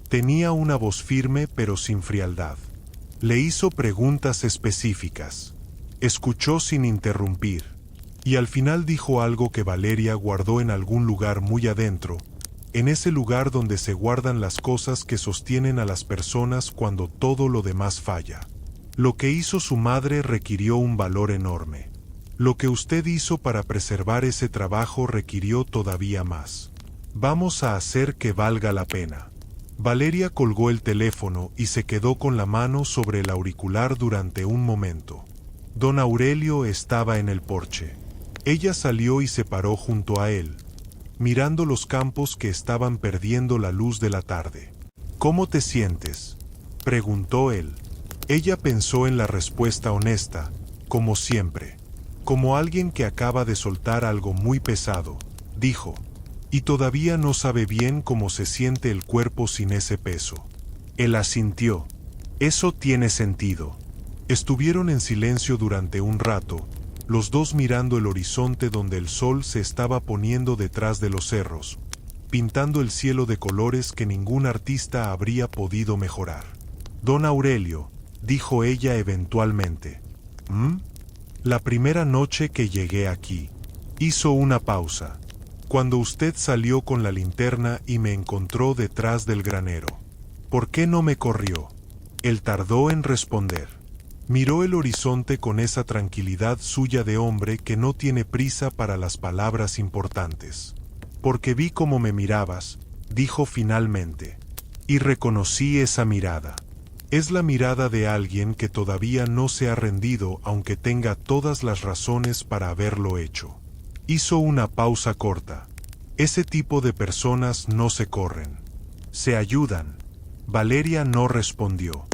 Tenía una voz firme pero sin frialdad. Le hizo preguntas específicas. Escuchó sin interrumpir. Y al final dijo algo que Valeria guardó en algún lugar muy adentro, en ese lugar donde se guardan las cosas que sostienen a las personas cuando todo lo demás falla. Lo que hizo su madre requirió un valor enorme. Lo que usted hizo para preservar ese trabajo requirió todavía más. Vamos a hacer que valga la pena. Valeria colgó el teléfono y se quedó con la mano sobre el auricular durante un momento. Don Aurelio estaba en el porche. Ella salió y se paró junto a él, mirando los campos que estaban perdiendo la luz de la tarde. ¿Cómo te sientes?, preguntó él. Ella pensó en la respuesta honesta, como siempre. Como alguien que acaba de soltar algo muy pesado, dijo, y todavía no sabe bien cómo se siente el cuerpo sin ese peso. Él asintió. Eso tiene sentido. Estuvieron en silencio durante un rato, los dos mirando el horizonte donde el sol se estaba poniendo detrás de los cerros, pintando el cielo de colores que ningún artista habría podido mejorar. Don Aurelio, dijo ella eventualmente. La primera noche que llegué aquí. Hizo una pausa. Cuando usted salió con la linterna y me encontró detrás del granero. ¿Por qué no me corrió? Él tardó en responder. Miró el horizonte con esa tranquilidad suya de hombre que no tiene prisa para las palabras importantes. Porque vi cómo me mirabas, dijo finalmente. Y reconocí esa mirada. Es la mirada de alguien que todavía no se ha rendido aunque tenga todas las razones para haberlo hecho. Hizo una pausa corta. Ese tipo de personas no se corren. Se ayudan. Valeria no respondió.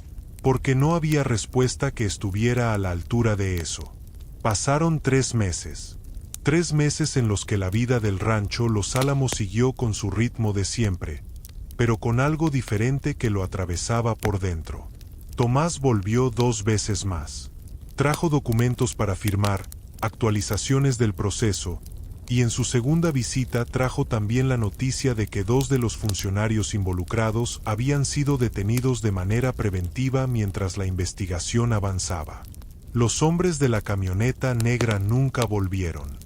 Porque no había respuesta que estuviera a la altura de eso. Pasaron 3 meses. 3 meses en los que la vida del rancho Los Álamos siguió con su ritmo de siempre, pero con algo diferente que lo atravesaba por dentro. Tomás volvió 2 veces más. Trajo documentos para firmar, actualizaciones del proceso, y en su segunda visita trajo también la noticia de que 2 de los funcionarios involucrados habían sido detenidos de manera preventiva mientras la investigación avanzaba. Los hombres de la camioneta negra nunca volvieron.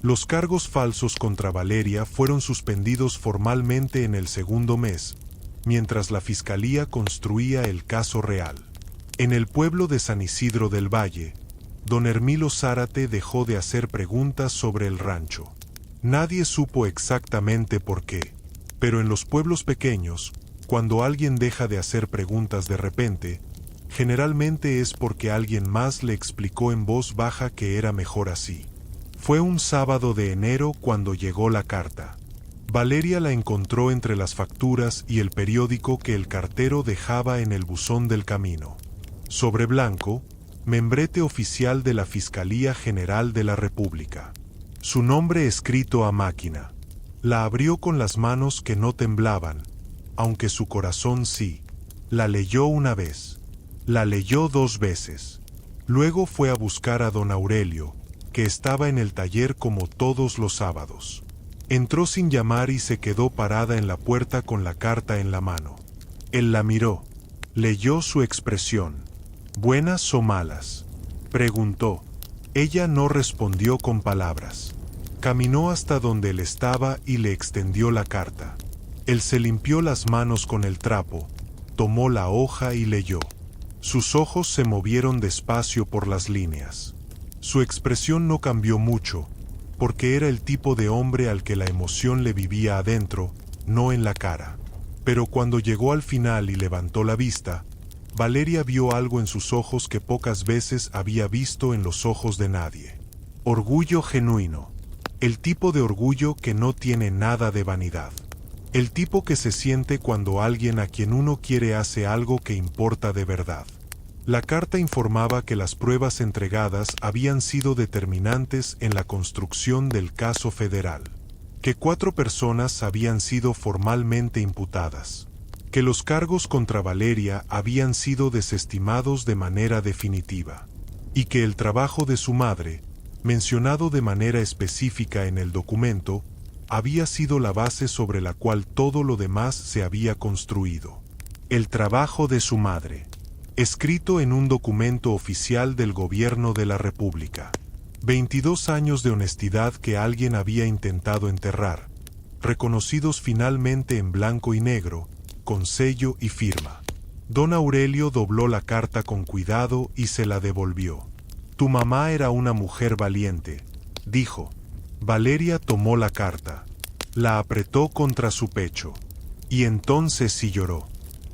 Los cargos falsos contra Valeria fueron suspendidos formalmente en el segundo mes, mientras la fiscalía construía el caso real. En el pueblo de San Isidro del Valle, don Hermilo Zárate dejó de hacer preguntas sobre el rancho. Nadie supo exactamente por qué, pero en los pueblos pequeños, cuando alguien deja de hacer preguntas de repente, generalmente es porque alguien más le explicó en voz baja que era mejor así. Fue un sábado de enero cuando llegó la carta. Valeria la encontró entre las facturas y el periódico que el cartero dejaba en el buzón del camino. Sobre blanco, membrete oficial de la Fiscalía General de la República. Su nombre escrito a máquina. La abrió con las manos que no temblaban, aunque su corazón sí. La leyó una vez. La leyó 2 veces. Luego fue a buscar a don Aurelio, que estaba en el taller como todos los sábados. Entró sin llamar y se quedó parada en la puerta con la carta en la mano. Él la miró. Leyó su expresión. ¿Buenas o malas?, preguntó. Ella no respondió con palabras. Caminó hasta donde él estaba y le extendió la carta. Él se limpió las manos con el trapo, tomó la hoja y leyó. Sus ojos se movieron despacio por las líneas. Su expresión no cambió mucho, porque era el tipo de hombre al que la emoción le vivía adentro, no en la cara. Pero cuando llegó al final y levantó la vista, Valeria vio algo en sus ojos que pocas veces había visto en los ojos de nadie. Orgullo genuino. El tipo de orgullo que no tiene nada de vanidad. El tipo que se siente cuando alguien a quien uno quiere hace algo que importa de verdad. La carta informaba que las pruebas entregadas habían sido determinantes en la construcción del caso federal, que 4 personas habían sido formalmente imputadas, que los cargos contra Valeria habían sido desestimados de manera definitiva, y que el trabajo de su madre, mencionado de manera específica en el documento, había sido la base sobre la cual todo lo demás se había construido. El trabajo de su madre, escrito en un documento oficial del gobierno de la República. 22 años de honestidad que alguien había intentado enterrar, reconocidos finalmente en blanco y negro, con sello y firma. Don Aurelio dobló la carta con cuidado y se la devolvió. Tu mamá era una mujer valiente, dijo. Valeria tomó la carta, la apretó contra su pecho, y entonces sí lloró.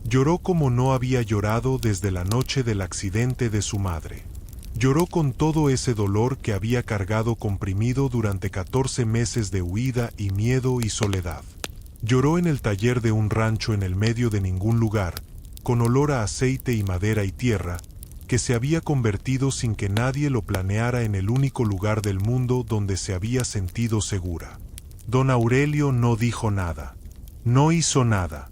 Lloró como no había llorado desde la noche del accidente de su madre. Lloró con todo ese dolor que había cargado comprimido durante 14 meses de huida y miedo y soledad. Lloró en el taller de un rancho en el medio de ningún lugar, con olor a aceite y madera y tierra, que se había convertido sin que nadie lo planeara en el único lugar del mundo donde se había sentido segura. Don Aurelio no dijo nada, no hizo nada,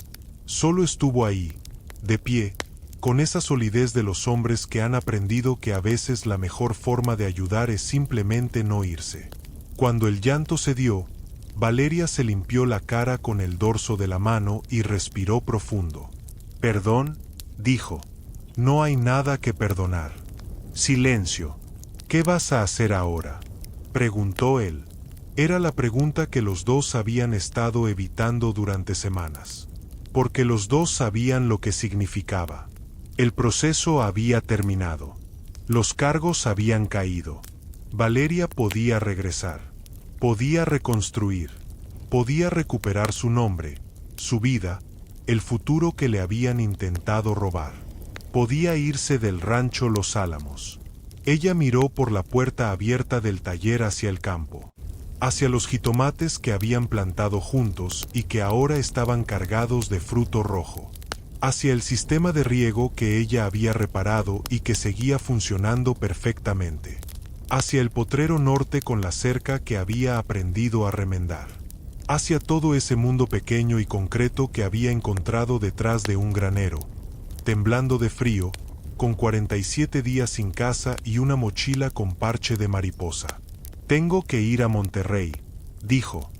solo estuvo ahí, de pie, con esa solidez de los hombres que han aprendido que a veces la mejor forma de ayudar es simplemente no irse. Cuando el llanto cedió, Valeria se limpió la cara con el dorso de la mano y respiró profundo. Perdón, dijo. No hay nada que perdonar. Silencio. ¿Qué vas a hacer ahora?, preguntó él. Era la pregunta que los dos habían estado evitando durante semanas, porque los dos sabían lo que significaba. El proceso había terminado. Los cargos habían caído. Valeria podía regresar. Podía reconstruir. Podía recuperar su nombre, su vida, el futuro que le habían intentado robar. Podía irse del rancho Los Álamos. Ella miró por la puerta abierta del taller hacia el campo, hacia los jitomates que habían plantado juntos y que ahora estaban cargados de fruto rojo, hacia el sistema de riego que ella había reparado y que seguía funcionando perfectamente, hacia el potrero norte con la cerca que había aprendido a remendar, hacia todo ese mundo pequeño y concreto que había encontrado detrás de un granero, temblando de frío, con 47 días sin casa y una mochila con parche de mariposa. Tengo que ir a Monterrey, dijo,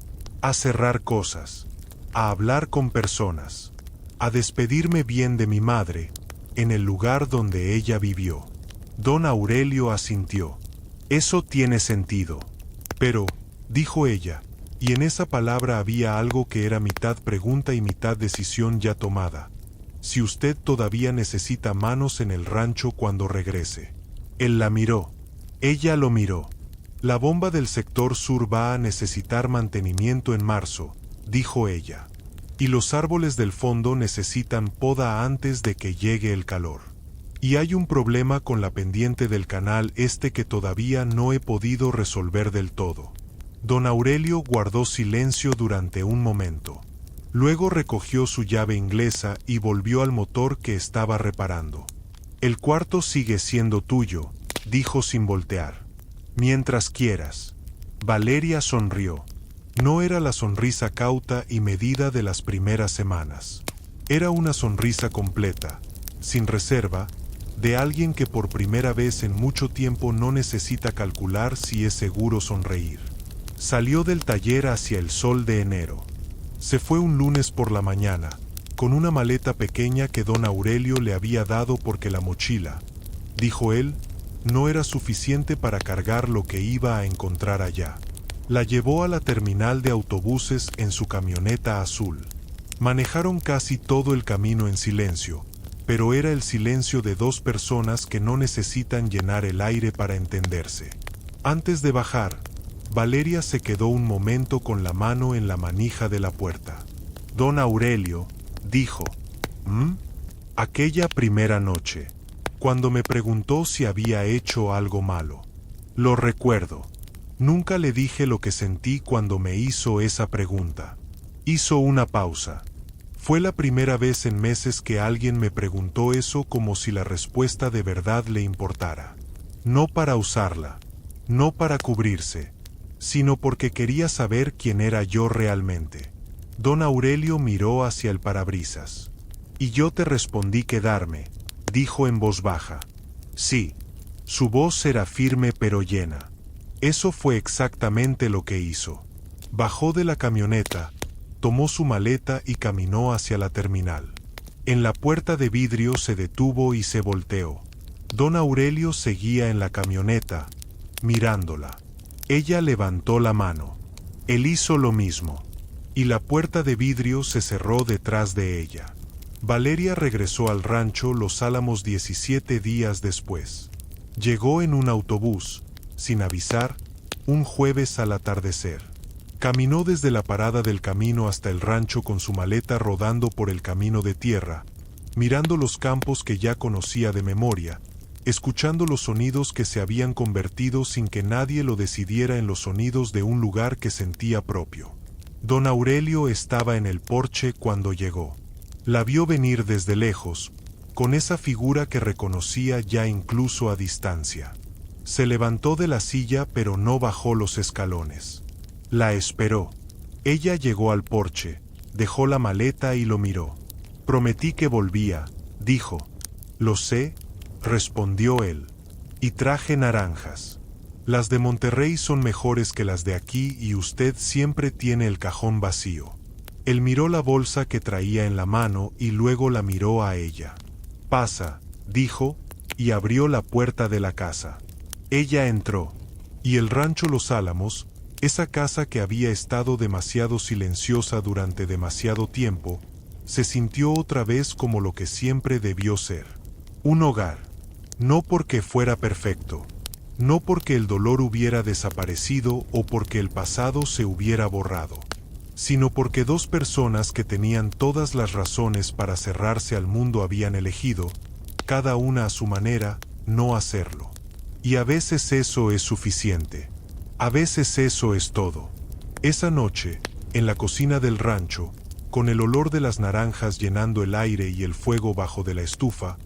a cerrar cosas, a hablar con personas, a despedirme bien de mi madre, en el lugar donde ella vivió. Don Aurelio asintió. Eso tiene sentido. Pero, dijo ella, y en esa palabra había algo que era mitad pregunta y mitad decisión ya tomada. Si usted todavía necesita manos en el rancho cuando regrese. Él la miró. Ella lo miró. La bomba del sector sur va a necesitar mantenimiento en marzo, dijo ella. Y los árboles del fondo necesitan poda antes de que llegue el calor. Y hay un problema con la pendiente del canal este que todavía no he podido resolver del todo. Don Aurelio guardó silencio durante un momento. Luego recogió su llave inglesa y volvió al motor que estaba reparando. El cuarto sigue siendo tuyo, dijo sin voltear. Mientras quieras. Valeria sonrió. No era la sonrisa cauta y medida de las primeras semanas. Era una sonrisa completa, sin reserva, de alguien que por primera vez en mucho tiempo no necesita calcular si es seguro sonreír. Salió del taller hacia el sol de enero. Se fue un lunes por la mañana, con una maleta pequeña que don Aurelio le había dado porque la mochila, dijo él, no era suficiente para cargar lo que iba a encontrar allá. La llevó a la terminal de autobuses en su camioneta azul. Manejaron casi todo el camino en silencio, pero era el silencio de dos personas que no necesitan llenar el aire para entenderse. Antes de bajar, Valeria se quedó un momento con la mano en la manija de la puerta. Don Aurelio, dijo, aquella primera noche, cuando me preguntó si había hecho algo malo. Lo recuerdo. Nunca le dije lo que sentí cuando me hizo esa pregunta. Hizo una pausa. Fue la primera vez en meses que alguien me preguntó eso como si la respuesta de verdad le importara. No para usarla, no para cubrirse, sino porque quería saber quién era yo realmente. Don Aurelio miró hacia el parabrisas. Y yo te respondí quedarme, dijo en voz baja. Sí. Su voz era firme pero llena. Eso fue exactamente lo que hizo. Bajó de la camioneta, tomó su maleta y caminó hacia la terminal. En la puerta de vidrio se detuvo y se volteó. Don Aurelio seguía en la camioneta, mirándola. Ella levantó la mano. Él hizo lo mismo. Y la puerta de vidrio se cerró detrás de ella. Valeria regresó al rancho Los Álamos 17 días después. Llegó en un autobús, sin avisar, un jueves al atardecer. Caminó desde la parada del camino hasta el rancho con su maleta rodando por el camino de tierra, mirando los campos que ya conocía de memoria, escuchando los sonidos que se habían convertido sin que nadie lo decidiera en los sonidos de un lugar que sentía propio. Don Aurelio estaba en el porche cuando llegó. La vio venir desde lejos, con esa figura que reconocía ya incluso a distancia. Se levantó de la silla pero no bajó los escalones. La esperó. Ella llegó al porche, dejó la maleta y lo miró. Prometí que volvía, dijo. Lo sé, respondió él. Y traje naranjas. Las de Monterrey son mejores que las de aquí y usted siempre tiene el cajón vacío. Él miró la bolsa que traía en la mano y luego la miró a ella. Pasa, dijo, y abrió la puerta de la casa. Ella entró. Y el rancho Los Álamos, esa casa que había estado demasiado silenciosa durante demasiado tiempo, se sintió otra vez como lo que siempre debió ser. Un hogar. No porque fuera perfecto. No porque el dolor hubiera desaparecido o porque el pasado se hubiera borrado, sino porque dos personas que tenían todas las razones para cerrarse al mundo habían elegido, cada una a su manera, no hacerlo. Y a veces eso es suficiente. A veces eso es todo. Esa noche, en la cocina del rancho, con el olor de las naranjas llenando el aire y el fuego bajo de la estufa,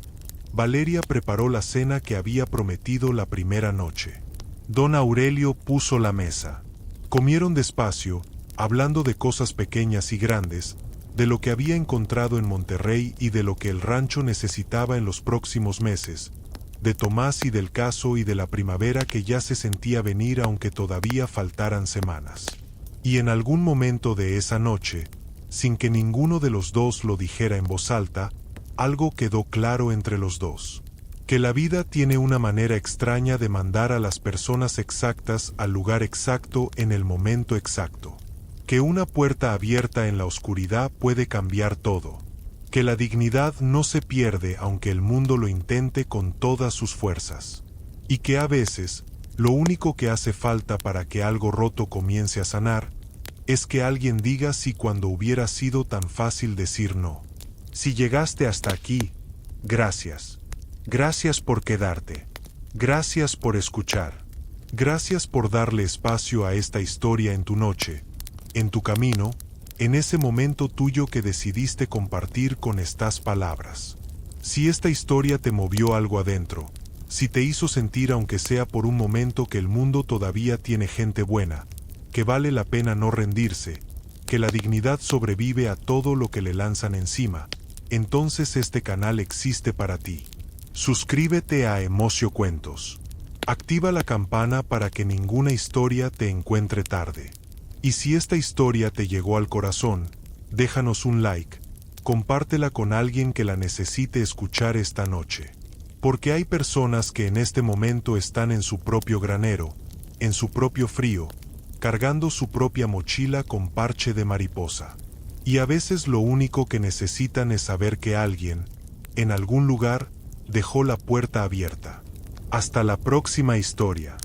Valeria preparó la cena que había prometido la primera noche. Don Aurelio puso la mesa. Comieron despacio, hablando de cosas pequeñas y grandes, de lo que había encontrado en Monterrey y de lo que el rancho necesitaba en los próximos meses, de Tomás y del caso y de la primavera que ya se sentía venir aunque todavía faltaran semanas. Y en algún momento de esa noche, sin que ninguno de los dos lo dijera en voz alta, algo quedó claro entre los dos. Que la vida tiene una manera extraña de mandar a las personas exactas al lugar exacto en el momento exacto. Que una puerta abierta en la oscuridad puede cambiar todo. Que la dignidad no se pierde aunque el mundo lo intente con todas sus fuerzas. Y que a veces, lo único que hace falta para que algo roto comience a sanar, es que alguien diga sí cuando hubiera sido tan fácil decir no. Si llegaste hasta aquí, gracias. Gracias por quedarte. Gracias por escuchar. Gracias por darle espacio a esta historia en tu noche, en tu camino, en ese momento tuyo que decidiste compartir con estas palabras. Si esta historia te movió algo adentro, si te hizo sentir aunque sea por un momento que el mundo todavía tiene gente buena, que vale la pena no rendirse, que la dignidad sobrevive a todo lo que le lanzan encima, entonces este canal existe para ti. Suscríbete a Emocio Cuentos. Activa la campana para que ninguna historia te encuentre tarde. Y si esta historia te llegó al corazón, déjanos un like, compártela con alguien que la necesite escuchar esta noche. Porque hay personas que en este momento están en su propio granero, en su propio frío, cargando su propia mochila con parche de mariposa. Y a veces lo único que necesitan es saber que alguien, en algún lugar, dejó la puerta abierta. Hasta la próxima historia.